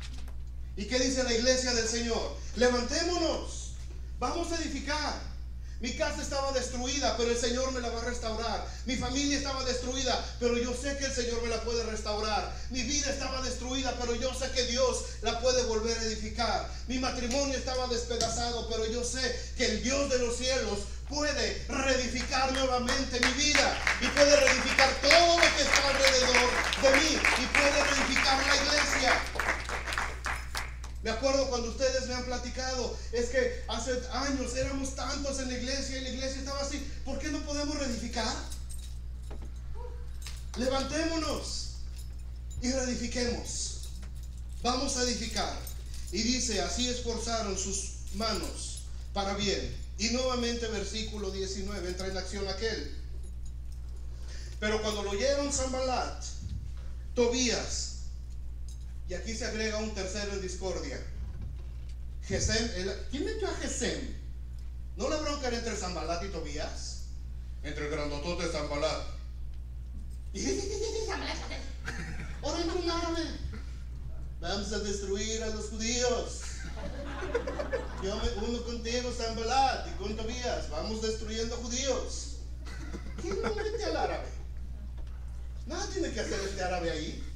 ¿Y qué dice la iglesia del Señor? Levantémonos, vamos a edificar. Mi casa estaba destruida, pero el Señor me la va a restaurar. Mi familia estaba destruida, pero yo sé que el Señor me la puede restaurar. Mi vida estaba destruida, pero yo sé que Dios la puede volver a edificar. Mi matrimonio estaba despedazado, pero yo sé que el Dios de los cielos puede reedificar nuevamente mi vida y puede reedificar todo lo que está alrededor de mí y puede reedificar la iglesia. Me acuerdo cuando ustedes me han platicado, es que hace años éramos tantos en la iglesia y la iglesia estaba así. ¿Por qué no podemos reedificar? Levantémonos y reedifiquemos. Vamos a edificar. Y dice, así esforzaron sus manos para bien. Y nuevamente versículo 19, entra en acción aquel. Pero cuando lo oyeron Sanballat, Tobías, y aquí se agrega un tercero en discordia, Gesem. ¿Quién metió a Gesem? ¿No la bronca era entre Sanballat y Tobías? Entre el grandotote de Sanballat. Ahora entra un árabe. Vamos a destruir a los judíos. Yo me uno contigo, Sanballat, y con Tobías. Vamos destruyendo judíos. ¿Quién no mete al árabe? Nada tiene que hacer este árabe ahí.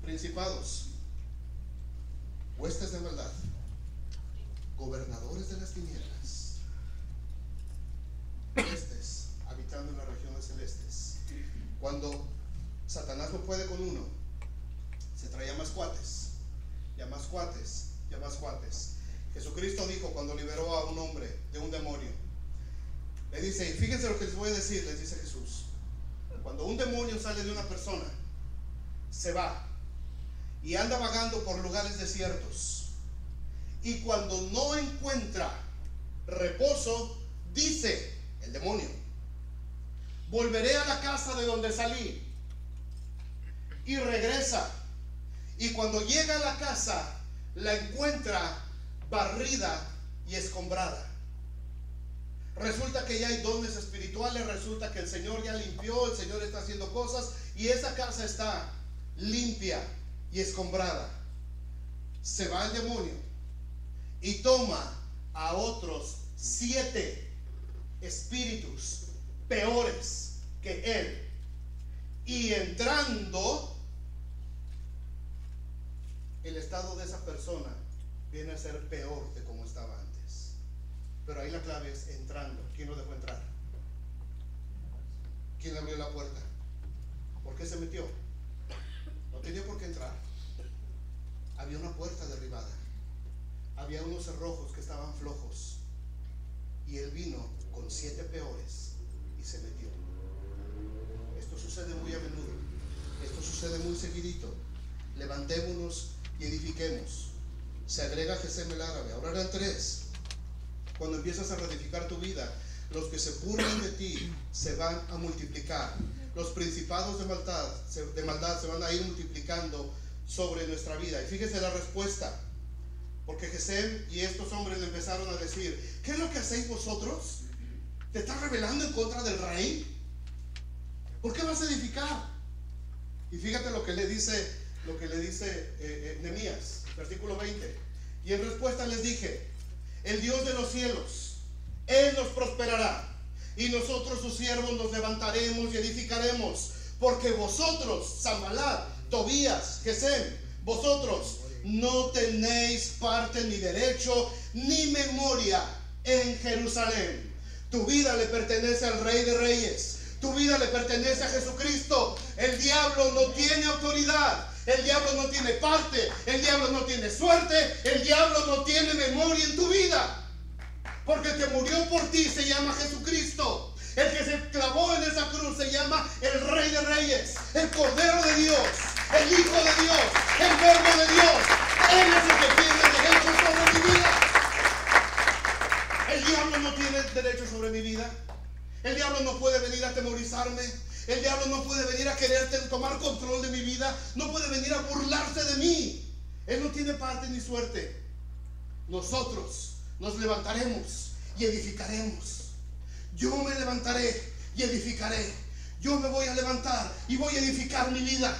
Principados, huestes de maldad, gobernadores de las tinieblas, huestes habitando en las regiones celestes. Cuando Satanás no puede con uno, se trae a más cuates, y a más cuates, y a más cuates. Jesucristo dijo cuando liberó a un hombre de un demonio, le dice, y fíjense lo que les voy a decir, les dice Jesús, cuando un demonio sale de una persona, se va y anda vagando por lugares desiertos, y cuando no encuentra reposo, dice el demonio, volveré a la casa de donde salí. Y regresa, y cuando llega a la casa la encuentra barrida y escombrada. Resulta que ya hay dones espirituales, resulta que el Señor ya limpió, el Señor está haciendo cosas y esa casa está limpia y escombrada. Se va el demonio y toma a otros 7 espíritus peores que él, y entrando, el estado de esa persona viene a ser peor de como estaba antes. Pero ahí la clave es entrando. ¿Quién lo dejó entrar? ¿Quién le abrió la puerta? ¿Por qué se metió? No tenía por qué entrar. Había una puerta derribada, había unos cerrojos que estaban flojos, y él vino con 7 peores y se metió. Esto sucede muy a menudo, esto sucede muy seguidito. Levantémonos y edifiquemos. Se agrega Gesem el árabe. Ahora eran 3. Cuando empiezas a reedificar tu vida, los que se burlan de ti se van a multiplicar. Los principados de maldad se van a ir multiplicando sobre nuestra vida. Y fíjese la respuesta, porque Gesem y estos hombres le empezaron a decir: ¿qué es lo que hacéis vosotros? ¿Te estás rebelando en contra del rey? ¿Por qué vas a edificar? Y fíjate lo que le dice Nehemías, versículo 20. Y en respuesta les dije: el Dios de los cielos, Él nos prosperará, y nosotros sus siervos nos levantaremos y edificaremos, porque vosotros, Sanballat, Tobías, Gesem, vosotros no tenéis parte ni derecho ni memoria en Jerusalén. Tu vida le pertenece al Rey de Reyes, tu vida le pertenece a Jesucristo. El diablo no tiene autoridad, el diablo no tiene parte, el diablo no tiene suerte, el diablo no tiene memoria en tu vida, porque el que murió por ti se llama Jesucristo. El que se clavó en esa cruz se llama el Rey de Reyes, el Cordero de Dios, el Hijo de Dios, el Verbo de Dios. Él es el que tiene derecho sobre mi vida. El diablo no tiene derecho sobre mi vida. El diablo no puede venir a atemorizarme. El diablo no puede venir a querer tomar control de mi vida. No puede venir a burlarse de mí. Él no tiene parte ni suerte. Nosotros nos levantaremos y edificaremos. Yo me levantaré y edificaré. Yo me voy a levantar y voy a edificar mi vida,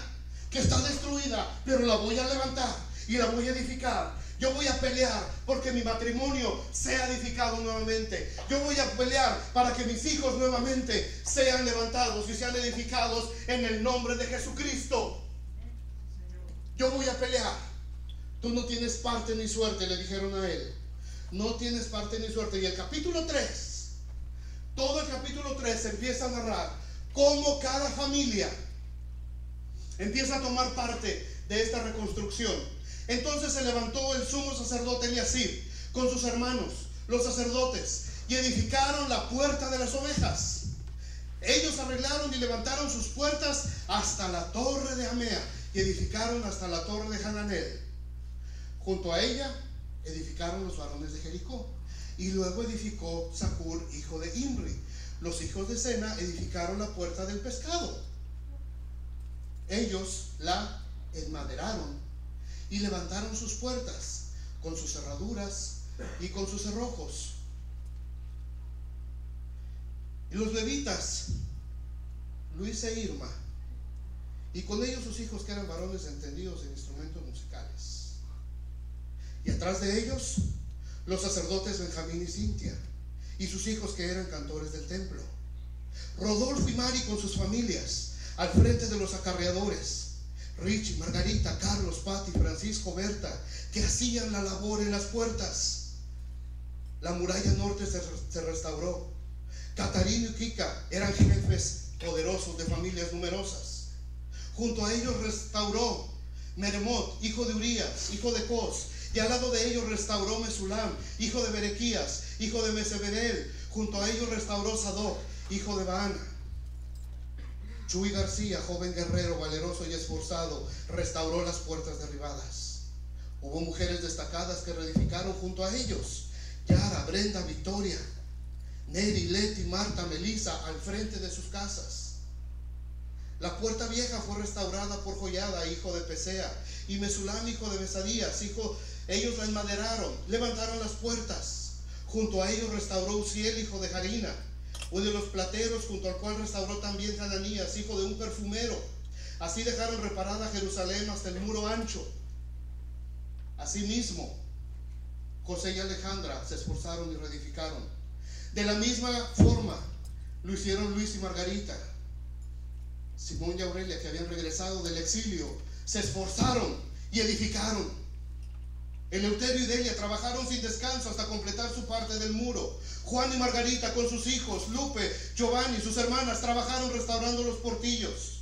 que está destruida, pero la voy a levantar y la voy a edificar. Yo voy a pelear porque mi matrimonio sea edificado nuevamente. Yo voy a pelear para que mis hijos nuevamente sean levantados y sean edificados en el nombre de Jesucristo. Yo voy a pelear. Tú no tienes parte ni suerte, le dijeron a él. No tienes parte ni suerte. Y el capítulo 3, todo el capítulo 3 empieza a narrar cómo cada familia empieza a tomar parte de esta reconstrucción. Entonces se levantó el sumo sacerdote Eliasib con sus hermanos, los sacerdotes, y edificaron la puerta de las ovejas. Ellos arreglaron y levantaron sus puertas hasta la torre de Amea, y edificaron hasta la torre de Hananel. Junto a ella edificaron los varones de Jericó, y luego edificó Zacur, hijo de Imri. Los hijos de Sena edificaron la puerta del pescado. Ellos la enmaderaron y levantaron sus puertas con sus cerraduras y con sus cerrojos. Y los levitas, Luis e Irma, y con ellos sus hijos, que eran varones entendidos en instrumentos musicales. Y atrás de ellos los sacerdotes Benjamín y Cintia, y sus hijos, que eran cantores del templo. Rodolfo y Mari con sus familias al frente de los acarreadores. Richie, Margarita, Carlos, Pati, Francisco, Berta, que hacían la labor en las puertas. La muralla norte se restauró. Catarino y Kika eran jefes poderosos de familias numerosas. Junto a ellos restauró Meremot, hijo de Urías, hijo de Cos, y al lado de ellos restauró Mesulam, hijo de Berequías, hijo de Mesebedel. Junto a ellos restauró Sadoc, hijo de Baana. Chuy García, joven guerrero, valeroso y esforzado, restauró las puertas derribadas. Hubo mujeres destacadas que reedificaron junto a ellos: Yara, Brenda, Victoria, Neri, Leti, Marta, Melissa, al frente de sus casas. La puerta vieja fue restaurada por Joyada, hijo de Pesea, y Mesulam, hijo de Besadías, ellos la enmaderaron, levantaron las puertas. Junto a ellos restauró Uziel, hijo de Jarina, uno de los plateros, junto al cual restauró también Hananías, hijo de un perfumero. Así dejaron reparada Jerusalén hasta el muro ancho. Asimismo, José y Alejandra se esforzaron y reedificaron. De la misma forma lo hicieron Luis y Margarita. Simón y Aurelia, que habían regresado del exilio, se esforzaron y edificaron. Eleuterio y Delia trabajaron sin descanso hasta completar su parte del muro. Juan y Margarita con sus hijos, Lupe, Giovanni y sus hermanas trabajaron restaurando los portillos.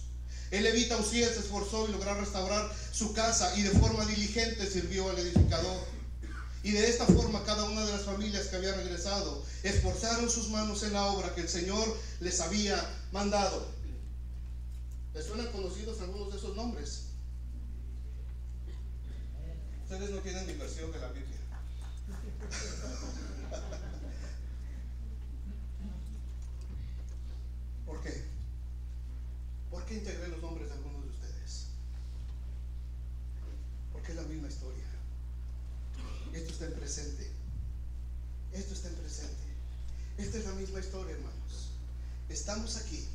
El levita Uziel se esforzó y logró restaurar su casa y de forma diligente sirvió al edificador. Y de esta forma cada una de las familias que había regresado esforzaron sus manos en la obra que el Señor les había mandado. ¿Les suenan conocidos algunos de esos nombres? Ustedes no tienen ni versión de la Biblia. ¿Por qué? ¿Por qué integré los nombres de algunos de ustedes? Porque es la misma historia. Esto está en presente. Esto está en presente. Esta es la misma historia, hermanos. Estamos aquí.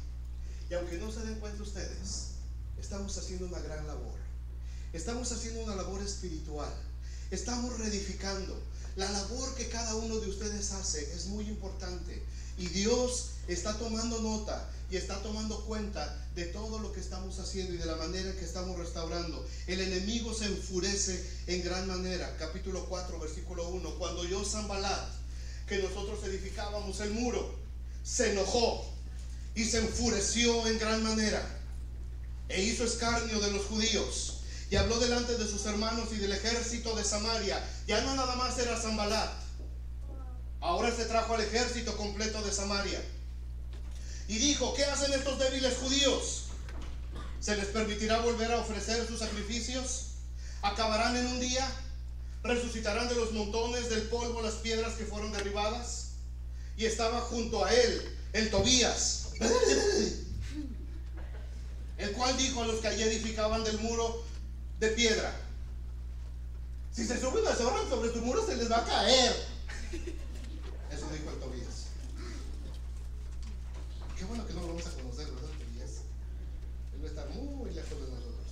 Y aunque no se den cuenta ustedes, estamos haciendo una gran labor. Estamos haciendo una labor espiritual. Estamos reedificando. La labor que cada uno de ustedes hace es muy importante. Y Dios está tomando nota y está tomando cuenta de todo lo que estamos haciendo y de la manera en que estamos restaurando. El enemigo se enfurece en gran manera. Capítulo 4, versículo 1. Cuando oyó Sanbalat que nosotros edificábamos el muro, se enojó y se enfureció en gran manera e hizo escarnio de los judíos y habló delante de sus hermanos y del ejército de Samaria. Ya no nada más era Sanbalat, ahora se trajo al ejército completo de Samaria y dijo: ¿qué hacen estos débiles judíos? ¿Se les permitirá volver a ofrecer sus sacrificios? ¿Acabarán en un día? ¿Resucitarán de los montones del polvo las piedras que fueron derribadas? Y estaba junto a él el Tobías, el cual dijo a los que allí edificaban del muro de piedra: si se suben las horas sobre tu muro se les va a caer. Eso dijo el Tobías. Qué bueno que no lo vamos a conocer, ¿verdad, Tobías? Él va a estar muy lejos de nosotros.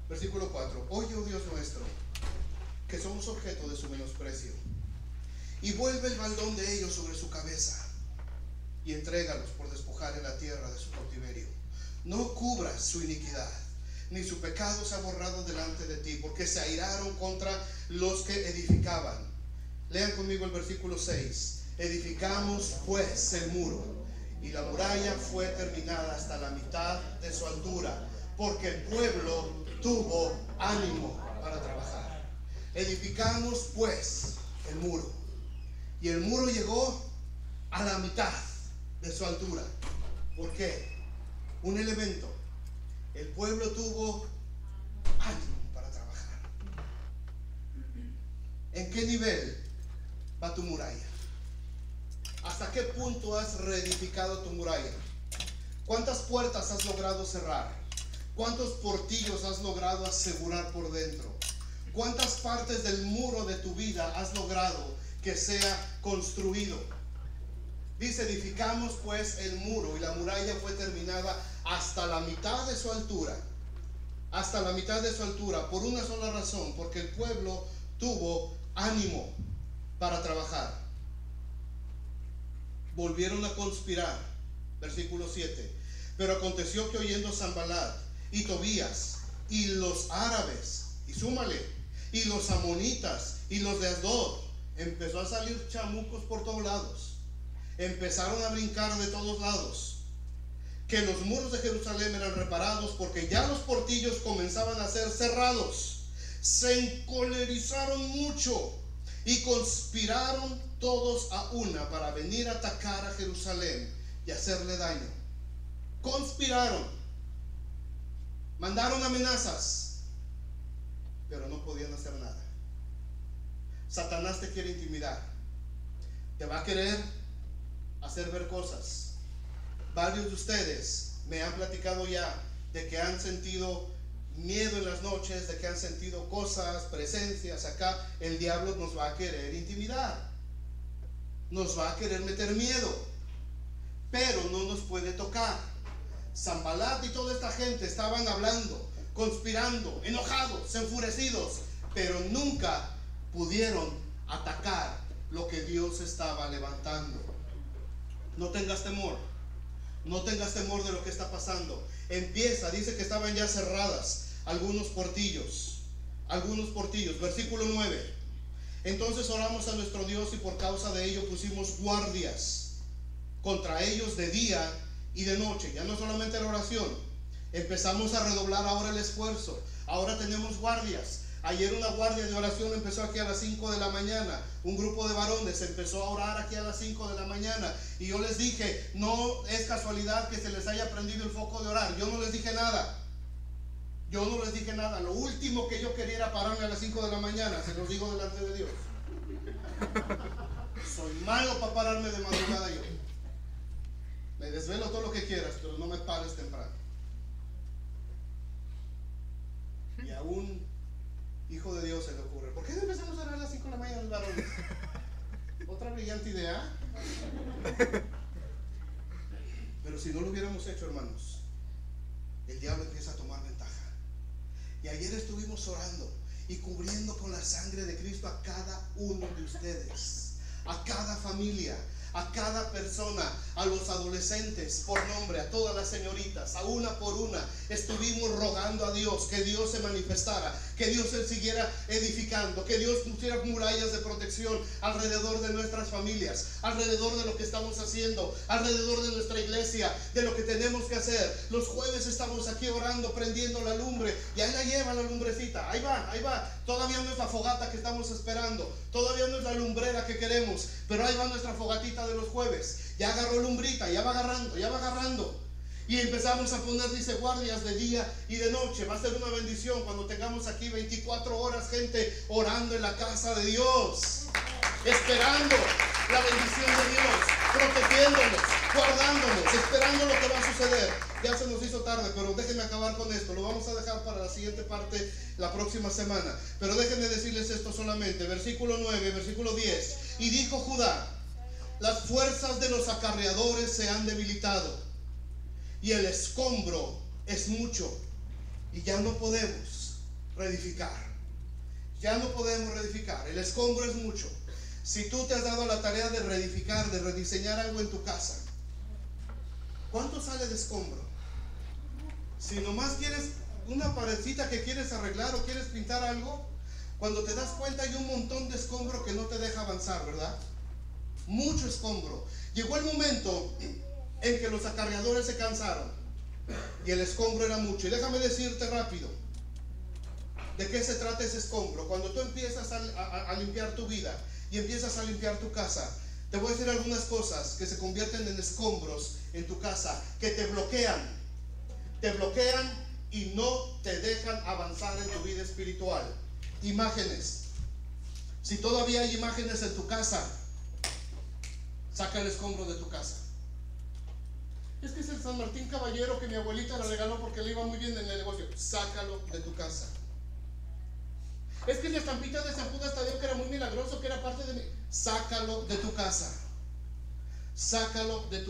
Versículo 4. Oye, oh Dios nuestro, que somos objeto de su menosprecio, y vuelve el baldón de ellos sobre su cabeza, y entrégalos por despojar en la tierra de su cautiverio. No cubras su iniquidad, ni su pecado se ha borrado delante de ti, porque se airaron contra los que edificaban. Lean conmigo el versículo 6. Edificamos pues el muro, y la muralla fue terminada hasta la mitad de su altura, porque el pueblo tuvo ánimo para trabajar. Edificamos pues el muro, y el muro llegó a la mitad de su altura. ¿Por qué? Un elemento: el pueblo tuvo ánimo para trabajar. ¿En qué nivel va tu muralla? ¿Hasta qué punto has reedificado tu muralla? ¿Cuántas puertas has logrado cerrar? ¿Cuántos portillos has logrado asegurar por dentro? ¿Cuántas partes del muro de tu vida has logrado que sea construido? Dice: edificamos pues el muro, y la muralla fue terminada hasta la mitad de su altura. Hasta la mitad de su altura, por una sola razón: porque el pueblo tuvo ánimo para trabajar. Volvieron a conspirar. Versículo 7. Pero aconteció que oyendo Sanbalat y Tobías y los árabes, y súmale, y los amonitas y los de Asdod, empezó a salir chamucos por todos lados. Empezaron a brincar de todos lados, que los muros de Jerusalén eran reparados, porque ya los portillos comenzaban a ser cerrados. Se encolerizaron mucho y conspiraron todos a una para venir a atacar a Jerusalén y hacerle daño. Conspiraron, mandaron amenazas, pero no podían hacer nada. Satanás te quiere intimidar, te va a querer hacer ver cosas. Varios de ustedes me han platicado ya de que han sentido miedo en las noches, de que han sentido cosas, presencias acá, el diablo nos va a querer intimidar, nos va a querer meter miedo, pero no nos puede tocar. Sanbalat y toda esta gente estaban hablando, conspirando, enojados, enfurecidos, pero nunca pudieron atacar lo que Dios estaba levantando. No tengas temor, no tengas temor de lo que está pasando. Empieza, dice que estaban ya cerradas algunos portillos, versículo 9. Entonces oramos a nuestro Dios y por causa de ello pusimos guardias contra ellos de día y de noche. Ya no solamente la oración, empezamos a redoblar ahora el esfuerzo. Ahora tenemos guardias. Ayer una guardia de oración empezó aquí a las 5 de la mañana. Un grupo de varones empezó a orar aquí a las 5 de la mañana. Y yo les dije, no es casualidad que se les haya prendido el foco de orar. Yo no les dije nada. Lo último que yo quería era pararme a las 5 de la mañana. Se los digo delante de Dios. Soy malo para pararme de madrugada yo. Me desvelo todo lo que quieras, pero no me pares temprano. Y a un hijo de Dios se le ocurre, ¿por qué no empezamos a orar a las 5 de la mañana los varones? Otra brillante idea. Pero si no lo hubiéramos hecho, hermanos, el diablo empieza a tomar ventaja. Y ayer estuvimos orando y cubriendo con la sangre de Cristo a cada uno de ustedes, a cada familia, a cada persona, a los adolescentes por nombre, a todas las señoritas, a una por una. Estuvimos rogando a Dios que Dios se manifestara, que Dios se siguiera edificando, que Dios pusiera murallas de protección alrededor de nuestras familias, alrededor de lo que estamos haciendo, alrededor de nuestra iglesia, de lo que tenemos que hacer. Los jueves estamos aquí orando, prendiendo la lumbre, y ahí la lleva la lumbrecita, ahí va. Todavía no es la fogata que estamos esperando, todavía no es la lumbrera que queremos, pero ahí va nuestra fogatita de los jueves. Ya agarró lumbrita, ya va agarrando. Y empezamos a poner, dice, guardias de día y de noche. Va a ser una bendición cuando tengamos aquí 24 horas gente orando en la casa de Dios, esperando la bendición de Dios, protegiéndonos, guardándonos, esperando lo que va a suceder. Ya se nos hizo tarde, pero déjenme acabar con esto. Lo vamos a dejar para la siguiente parte la próxima semana. Pero déjenme decirles esto solamente. Versículo 9, versículo 10. Y dijo Judá: las fuerzas de los acarreadores se han debilitado y el escombro es mucho y ya no podemos reedificar. El escombro es mucho. Si tú te has dado la tarea de reedificar, de rediseñar algo en tu casa, ¿cuánto sale de escombro? Si nomás quieres una paredcita que quieres arreglar o quieres pintar algo, cuando te das cuenta hay un montón de escombro que no te deja avanzar, ¿verdad? Mucho escombro. Llegó el momento en que los acarreadores se cansaron y el escombro era mucho. Y déjame decirte rápido de qué se trata ese escombro. Cuando tú empiezas a limpiar tu vida y empiezas a limpiar tu casa, te voy a decir algunas cosas que se convierten en escombros en tu casa, que te bloquean y no te dejan avanzar en tu vida espiritual. Imágenes. Si todavía hay imágenes en tu casa, saca el escombro de tu casa. Es que es el San Martín Caballero que mi abuelita le regaló porque le iba muy bien en el negocio. Sácalo de tu casa. Es que la estampita de San Judas Tadeo que era muy milagroso, que era parte de mí. Sácalo de tu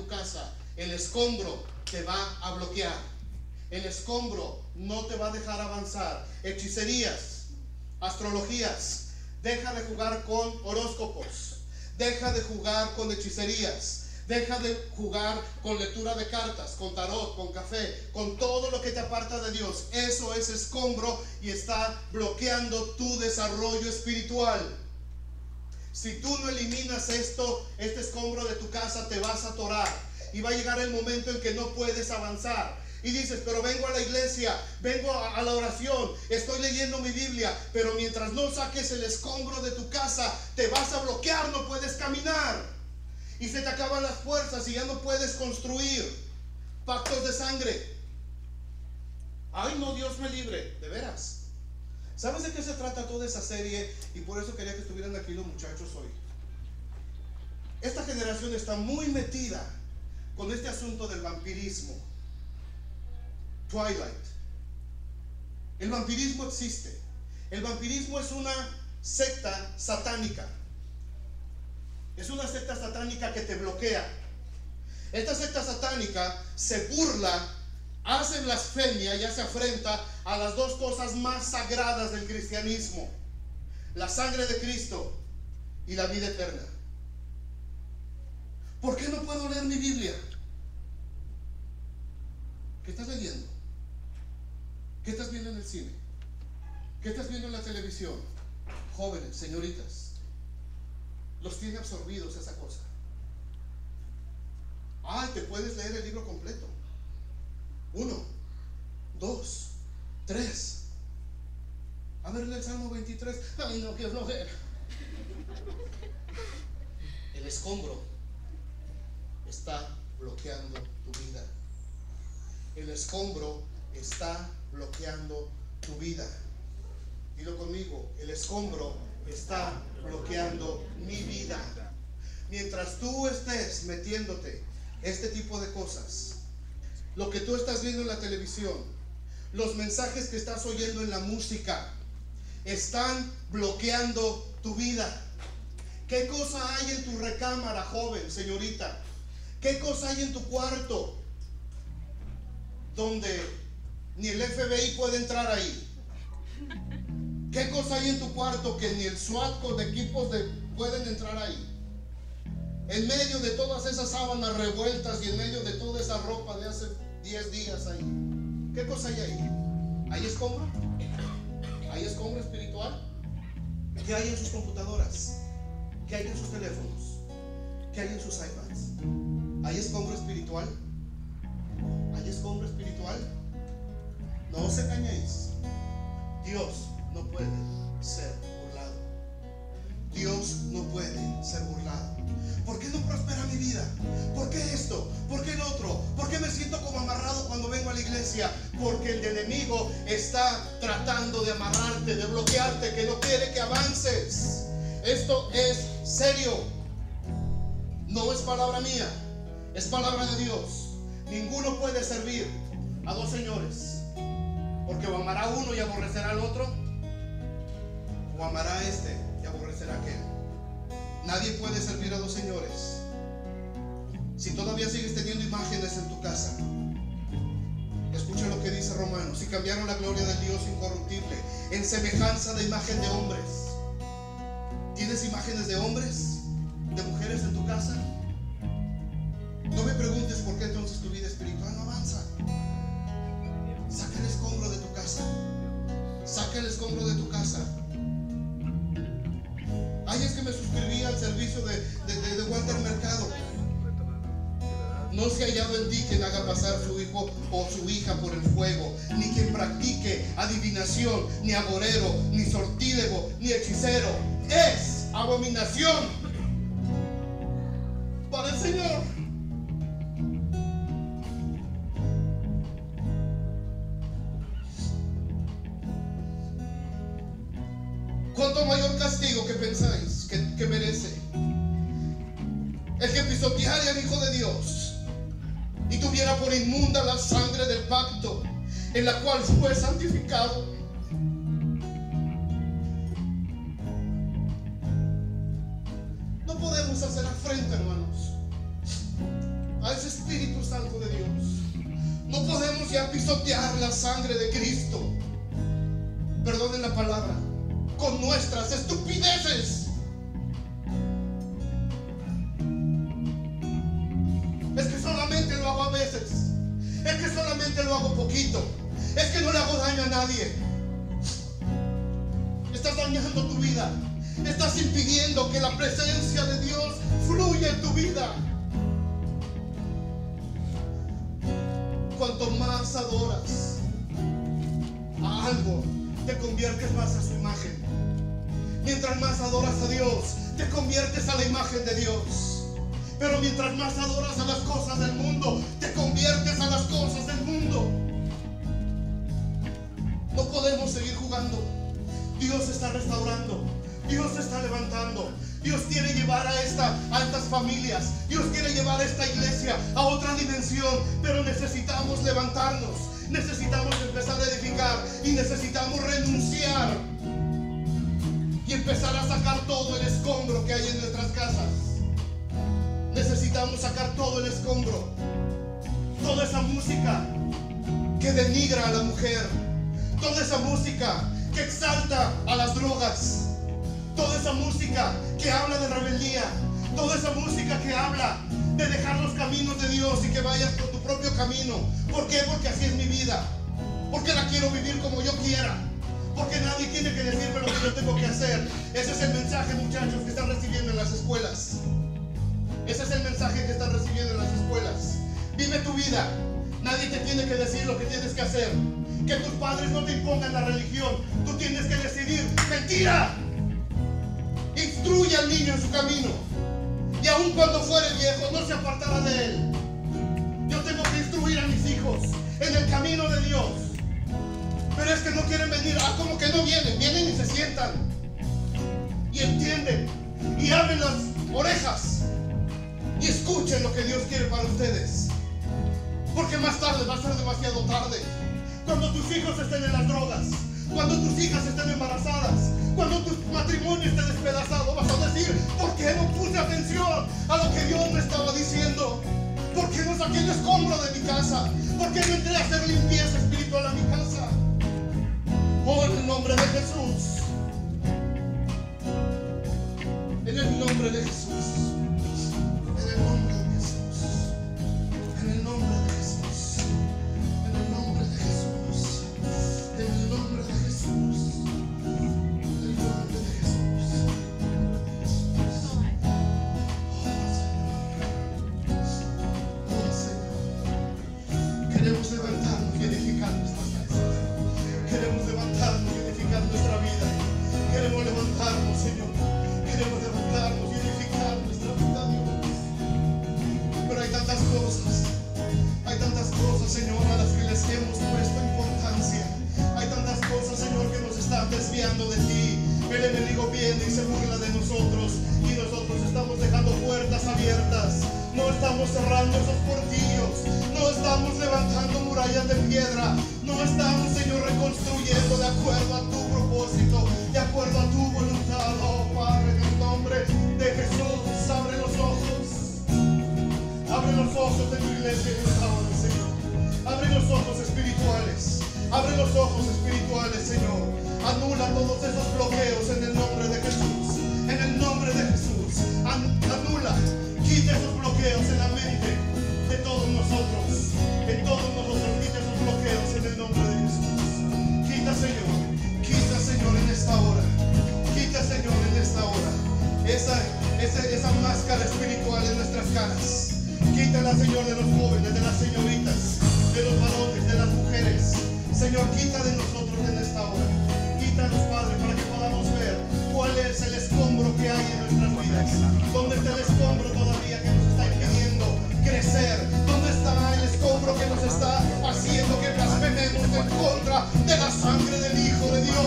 casa. El escombro te va a bloquear. El escombro no te va a dejar avanzar. Hechicerías, astrologías. Deja de jugar con horóscopos. Deja de jugar con hechicerías. Deja de jugar con lectura de cartas, con tarot, con café, con todo lo que te aparta de Dios. Eso es escombro y está bloqueando tu desarrollo espiritual. Si tú no eliminas este escombro de tu casa, te vas a atorar y va a llegar el momento en que no puedes avanzar. Y dices, pero vengo a la iglesia, vengo a la oración, estoy leyendo mi Biblia, pero mientras no saques el escombro de tu casa, te vas a bloquear, no puedes caminar. Y se te acaban las fuerzas y ya no puedes construir pactos de sangre. Ay, no, Dios me libre, de veras. ¿Sabes de qué se trata toda esa serie? Y por eso quería que estuvieran aquí los muchachos hoy. Esta generación está muy metida con este asunto del vampirismo. Twilight. El vampirismo existe. El vampirismo es una secta satánica. Es una secta satánica que te bloquea. Esta secta satánica se burla, hace blasfemia y hace afrenta a las dos cosas más sagradas del cristianismo: la sangre de Cristo y la vida eterna. ¿Por qué no puedo leer mi Biblia? ¿Qué estás leyendo? ¿Qué estás viendo en el cine? ¿Qué estás viendo en la televisión? Jóvenes, señoritas, los tiene absorbidos esa cosa. Ay, te puedes leer el libro completo. 1, 2, 3. A ver, el Salmo 23. Ay, no, qué flojera. El escombro está bloqueando tu vida. El escombro está bloqueando tu vida. Dilo conmigo: el escombro está bloqueando mi vida. Mientras tú estés metiéndote este tipo de cosas, lo que tú estás viendo en la televisión, los mensajes que estás oyendo en la música, están bloqueando tu vida. ¿Qué cosa hay en tu recámara, joven, señorita? ¿Qué cosa hay en tu cuarto donde ni el FBI puede entrar ahí? ¿Qué cosa hay en tu cuarto que ni el SWAT con equipos pueden entrar ahí? En medio de todas esas sábanas revueltas y en medio de toda esa ropa de hace 10 días ahí, ¿qué cosa hay ahí? ¿Hay escombro? ¿Hay escombro espiritual? ¿Qué hay en sus computadoras? ¿Qué hay en sus teléfonos? ¿Qué hay en sus iPads? ¿Hay escombro espiritual? ¿Hay escombro espiritual? No os engañéis. Dios no puede ser burlado. Dios no puede ser burlado. ¿Por qué no prospera mi vida? ¿Por qué esto? ¿Por qué el otro? ¿Por qué me siento como amarrado cuando vengo a la iglesia? Porque el enemigo está tratando de amarrarte, de bloquearte, que no quiere que avances. Esto es serio. No es palabra mía, es palabra de Dios. Ninguno puede servir a dos señores, porque o amará a uno y aborrecerá al otro, o amará a este y aborrecerá a aquel. Nadie puede servir a dos señores. Si todavía sigues teniendo imágenes en tu casa, escucha lo que dice Romanos: si cambiaron la gloria del Dios incorruptible en semejanza de imagen de hombres. ¿Tienes imágenes de hombres, de mujeres en tu casa? No me preguntes por qué entonces tu vida espiritual no avanza. Saca el escombro de tu casa. Saca el escombro de tu casa. Ay, es que me suscribí al servicio de Walter Mercado. No se ha hallado en ti quien haga pasar su hijo o su hija por el fuego, ni quien practique adivinación, ni agorero, ni sortílego, ni hechicero. Es abominación para el Señor. ¿Cuánto mayor castigo que pensáis que merece el que pisoteara al Hijo de Dios y tuviera por inmunda la sangre del pacto en la cual fue santificado? No podemos hacer afrenta, hermanos, a ese Espíritu Santo de Dios. No podemos ya pisotear la sangre de Cristo, perdonen la palabra, con nuestras estupideces. Es que solamente lo hago a veces. Es que solamente lo hago poquito. Es que no le hago daño a nadie. Estás dañando tu vida. Estás impidiendo que la presencia de Dios fluya en tu vida. Cuanto más adoras a algo, te conviertes más a su imagen. Mientras más adoras a Dios, te conviertes a la imagen de Dios. Pero mientras más adoras a las cosas del mundo, te conviertes a las cosas del mundo. No podemos seguir jugando. Dios está restaurando. Dios se está levantando. Dios quiere llevar a estas familias. Dios quiere llevar a esta iglesia a otra dimensión. Pero necesitamos levantarnos. Necesitamos empezar a edificar y necesitamos renunciar y empezar a sacar todo el escombro que hay en nuestras casas. Necesitamos sacar todo el escombro, toda esa música que denigra a la mujer, toda esa música que exalta a las drogas, toda esa música que habla de rebeldía, toda esa música que habla de dejar los caminos de Dios y que vayas por tu propio camino. ¿Por qué? Porque así es mi vida, porque la quiero vivir como yo quiera, porque nadie tiene que decirme lo que yo tengo que hacer. Ese es el mensaje, muchachos, que están recibiendo en las escuelas. Ese es el mensaje que están recibiendo en las escuelas. Vive tu vida, nadie te tiene que decir lo que tienes que hacer. Que tus padres no te impongan la religión, tú tienes que decidir. ¡Mentira! Instruye al niño en su camino, y aun cuando fuere viejo no se apartará de él. Yo tengo que instruir a mis hijos en el camino de Dios, pero es que no quieren venir. Como que no vienen, vienen y se sientan y entienden y abren las orejas y escuchen lo que Dios quiere para ustedes, porque más tarde va a ser demasiado tarde. Cuando tus hijos estén en las drogas, cuando tus hijas estén embarazadas, cuando tu matrimonio esté despedazado, vas a decir: ¿por qué no puse atención a lo que Dios me estaba diciendo? ¿Por qué no saqué el escombro de mi casa? ¿Por qué no entré a hacer limpieza espiritual a mi casa? Oh, en el nombre de Jesús, en el nombre de Jesús, en el nombre de Jesús, en el nombre de Jesús, en el nombre de Jesús, en el nombre de Jesús, en el nombre de Jesús. Oh Señor, queremos levantarnos y edificar nuestras casas. Queremos levantarnos y edificar nuestra vida. Queremos levantarnos, Señor. Queremos levantarnos y edificar nuestra vida, Dios. Pero hay tantas cosas, Señor, a las que les hemos puesto importancia. Hay tantas cosas, Señor, que nos están desviando de ti. El enemigo viene y se burla de nosotros, y nosotros estamos dejando puertas abiertas. No estamos cerrando esos portillos, no estamos levantando murallas de piedra, no estamos, Señor, reconstruyendo de acuerdo a tu propósito, de acuerdo a tu voluntad. Oh Padre, en el nombre de Jesús, abre los ojos de tu iglesia en esta hora, Señor. Abre los ojos espirituales, abre los ojos espirituales, Señor. Anula todos esos bloqueos en el nombre de Jesús, en el nombre de Jesús. Anula, quita esos bloqueos en la mente de todos nosotros, quita esos bloqueos en el nombre de Jesús. Quita, Señor, en esta hora, quita, Señor, en esta hora esa máscara espiritual en nuestras caras. Quítala, Señor, de los jóvenes, de las señoritas, de los varones, de las mujeres. Señor, quita de nosotros en esta hora. Quítanos, Padre, para que podamos ver cuál es el escombro que hay en nuestras vidas. ¿Dónde está el escombro todavía que nos está impidiendo crecer? ¿Dónde está el escombro que nos está haciendo que blasfememos en contra de la sangre del Hijo de Dios?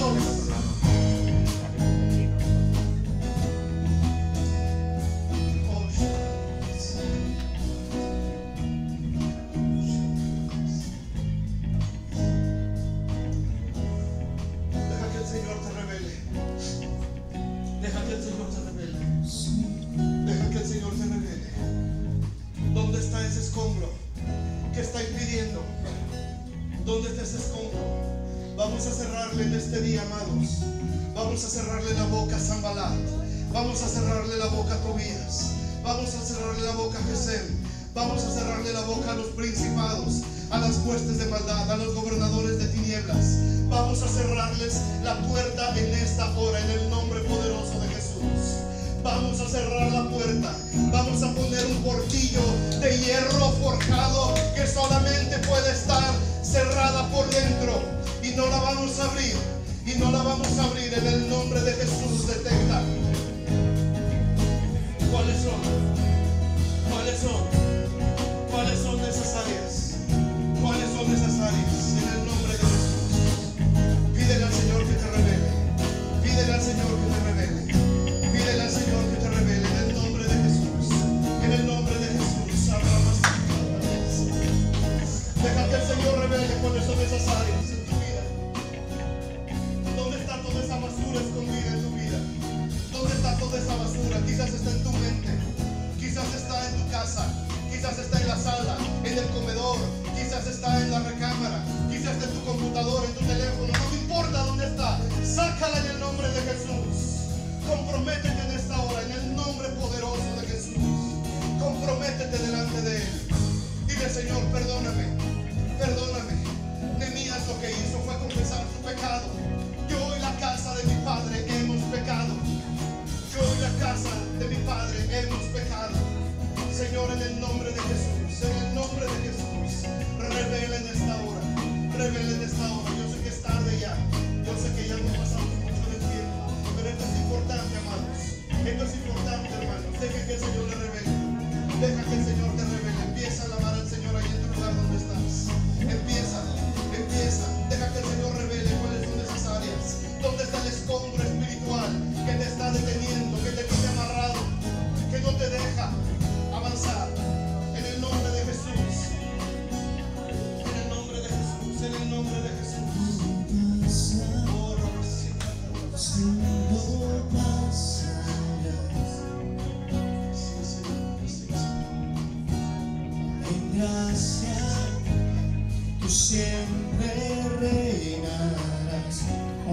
Vamos a cerrarle en este día, amados. Vamos a cerrarle la boca a Sanbalat. Vamos a cerrarle la boca a Tobías. Vamos a cerrarle la boca a Gesem. Vamos a cerrarle la boca a los principados, a las huestes de maldad, a los gobernadores de tinieblas. Vamos a cerrarles la puerta en esta hora, en el nombre poderoso de Jesús. Vamos a cerrar la puerta. Vamos a poner un portillo de hierro forjado que solamente puede estar cerrada por dentro, y no la vamos a abrir, y no la vamos a abrir en el nombre de Jesús. Detecta cuáles son esas áreas, cuáles son esas áreas en el nombre de Jesús. Pídele al Señor que te revele, pídele al Señor que te revele, pídele al Señor que te revele en el nombre de Jesús, en el nombre de Jesús. Deja que el Señor revele cuáles son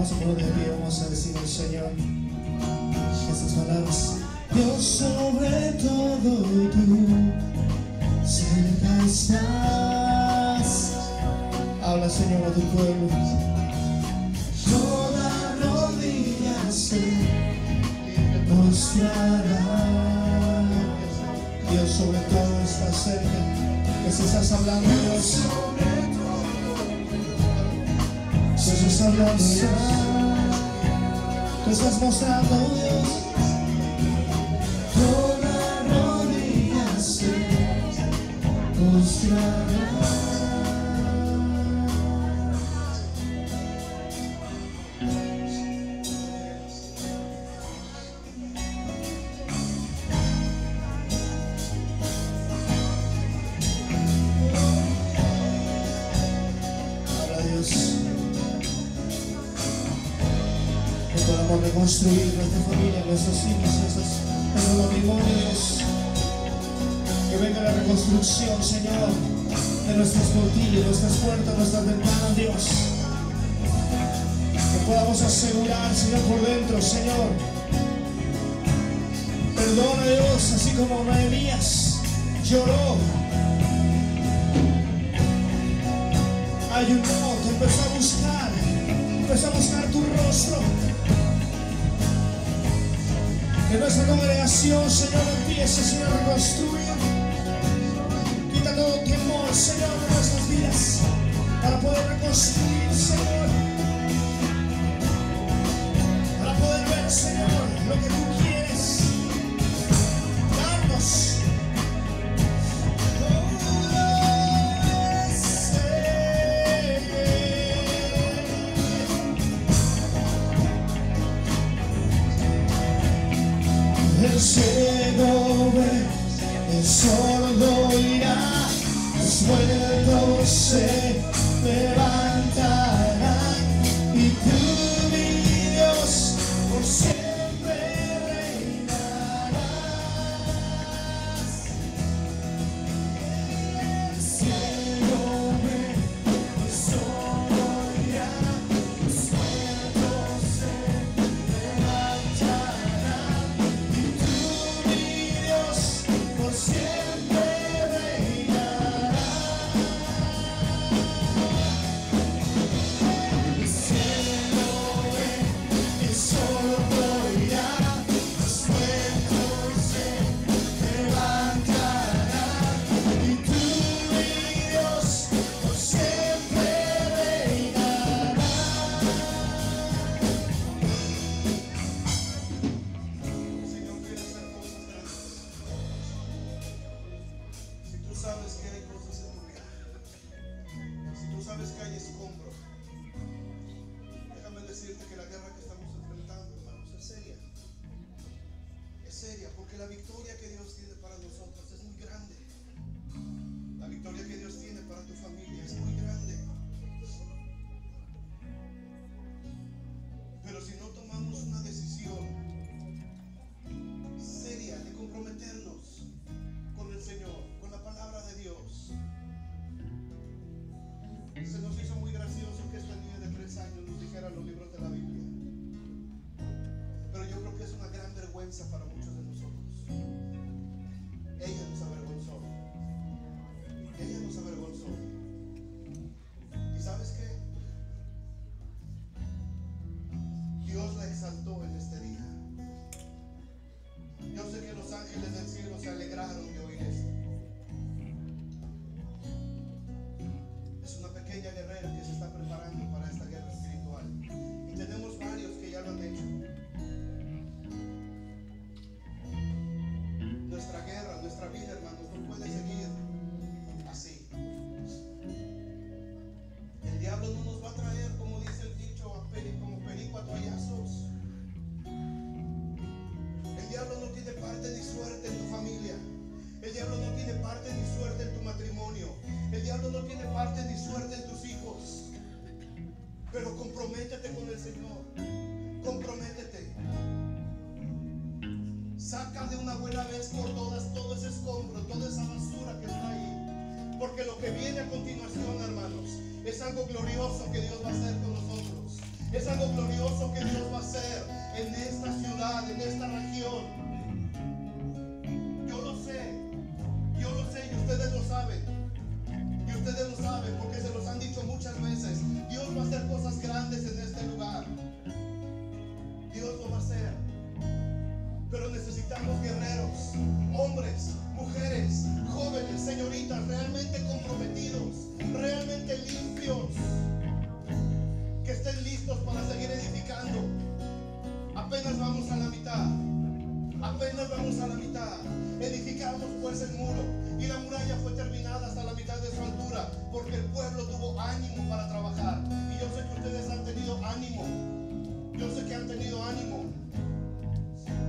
Vamos a poner de pie, vamos a decir al Señor estas palabras. Dios sobre todo tú, cerca estás. Habla, Señor, a tu pueblo. Toda rodilla se postrará. Dios sobre todo está cerca. Que si estás hablando, Dios, si estás hablando, Dios, te estás mostrando, Dios. Toda rodilla se postrará. Reconstruir nuestra familia, nuestros hijos, nuestros matrimonios. Que venga la reconstrucción, Señor, de nuestros portillos, nuestras puertas, nuestras ventanas, Dios. Que podamos asegurar, Señor, por dentro, Señor. Perdona, Dios, así como Nehemías lloró, ayunó, te empezó a buscar tu rostro. Que nuestra congregación, Señor, empiece, Señor, a reconstruir. Quita todo temor, Señor, de nuestras vidas, para poder reconstruir, Señor, para poder ver, Señor, lo que tú quieres darnos. El ciego ve, el sordo oirá, los muertos se levantarán, y tú, mi Dios, por siempre reinarás. El ciego ve, el sordo oirá, los muertos se levantarán. Por siempre reinará. El cielo ve, el sol oirá, los muertos se levantarán, y tú, mi Dios, por siempre reinarás. Señor, quiere hacer cosas grandes. Si tú sabes que hay cosas en tu vida, si tú sabes que hay escombro, déjame decirte que la guerra que estamos enfrentando, hermanos, es seria. Es seria, porque la victoria que Dios tiene para nosotros es muy grande. La victoria que Dios tiene para tu familia es muy grande. Pero si no tomamos una decisión seria de comprometernos con el Señor, con la palabra de Dios. Se nos hizo muy gracioso que esta niña de 3 años nos dijera los libros de la Biblia, pero yo creo que es una gran vergüenza para muchos de nosotros. Ella nos avergonzó. Ella nos avergonzó. ¿Y sabes qué? Dios la exaltó en este día. Yo sé que los ángeles del cielo se alegraron de oír esto. Es una pequeña guerrera que se está preparando para esta guerra espiritual. Y tenemos varios que ya lo han hecho. Nuestra guerra, nuestra vida, hermanos, no puede seguir así. El diablo no nos va a traer, como dice el dicho, como perico a toallazos. El diablo no tiene parte ni suerte en tu familia. El diablo no tiene parte ni suerte en tu matrimonio. El diablo no tiene parte ni suerte en tus hijos. Pero comprométete con el Señor. Comprométete. Saca de una buena vez por todas todo ese escombro, toda esa basura que está ahí. Porque lo que viene a continuación, hermanos, es algo glorioso que Dios va a hacer con nosotros. Es algo glorioso que Dios va a hacer en esta ciudad, en esta región. Yo lo sé y ustedes lo saben. Y ustedes lo saben porque se los han dicho muchas veces. Dios va a hacer cosas grandes en este lugar. Dios lo va a hacer. Pero necesitamos guerreros, hombres, mujeres, jóvenes, señoritas, realmente comprometidos, realmente limpios, que estén listos para seguir edificando. Apenas vamos a la mitad. Apenas vamos a la mitad. Edificamos pues el muro y la muralla fue terminada hasta la mitad de su altura porque el pueblo tuvo ánimo para trabajar. Y yo sé que ustedes han tenido ánimo. Yo sé que han tenido ánimo.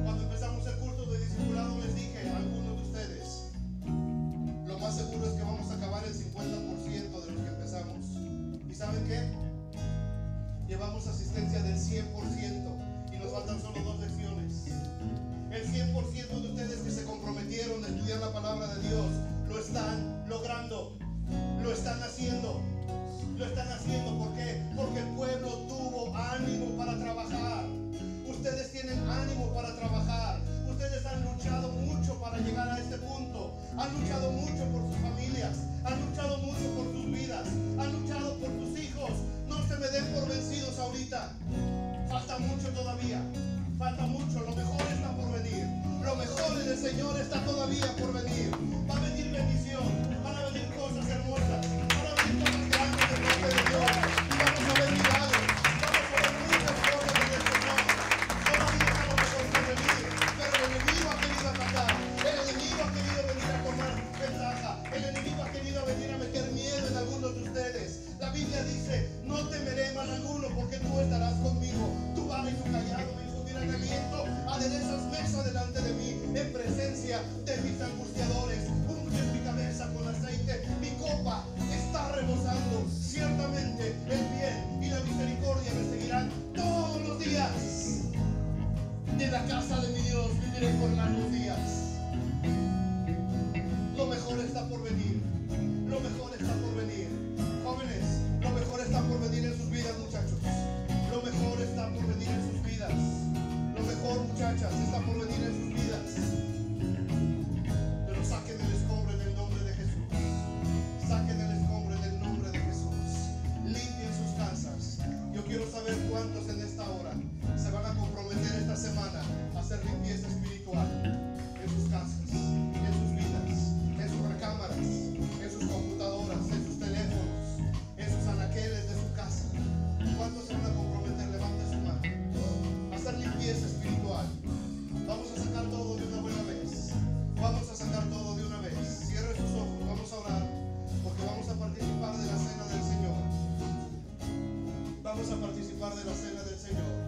Cuando empezamos el curso de discipulado les dije a algunos de ustedes, lo más seguro es que vamos a acabar el 50% de los que empezamos. ¿Y saben qué? Llevamos asistencia del 100% y nos faltan solo 2 lecciones. El 100% de ustedes que se comprometieron a estudiar la palabra de Dios lo están logrando, lo están haciendo. Lo están haciendo, ¿por qué? Porque el pueblo tuvo ánimo para trabajar. Ustedes tienen ánimo para trabajar. Ustedes han luchado mucho para llegar a este punto. Han luchado mucho por sus familias. Han luchado mucho por sus vidas. Han luchado por sus hijos. No se me den por vencidos ahorita. Falta mucho todavía. Falta mucho. Lo mejor está por venir. Lo mejor en el Señor está todavía por venir. Va a venir bendición. Van a venir cosas hermosas. Van a venir cosas grandes de parte de Dios. Y vamos a ver milagros. Vamos a ver muchas cosas en el Señor. Todavía estamos por venir. Pero el enemigo ha querido atacar. El enemigo ha querido venir a tomar ventaja. El enemigo ha querido venir a meter miedo en algunos de ustedes. La Biblia dice, no temeré mal alguno porque tú estarás conmigo. Tu vara y tu callado me infundirán aliento. Aderezas mesa delante de mí en presencia de mis angustiadores. Unges mi cabeza con aceite. Mi copa está rebosando. Ciertamente el bien y la misericordia me seguirán todos los días. En la casa de mi Dios viviré por largos días. Lo mejor está por venir. Lo mejor está por venir. Jóvenes, lo mejor está por venir en sus vidas, muchachos. Lo mejor está por venir en sus vidas. Lo mejor, muchachas, está por venir en sus vidas. Pero saquen el escombro en el nombre de Jesús. Saquen el escombro en el nombre de Jesús. Limpien sus casas. Yo quiero saber cuántos en esta hora se van a comprometer esta semana a hacer limpieza espiritual en sus casas, en sus vidas, en sus recámaras, en sus computadoras, en sus teléfonos, en sus anaqueles de su casa. ¿Cuántos se van a comprometer? Levante su mano. A hacer limpieza espiritual. Vamos a sacar todo de una buena vez. Vamos a sacar todo de una vez. Cierre sus ojos. Vamos a orar porque vamos a participar de la cena del Señor. Vamos a participar de la cena del Señor.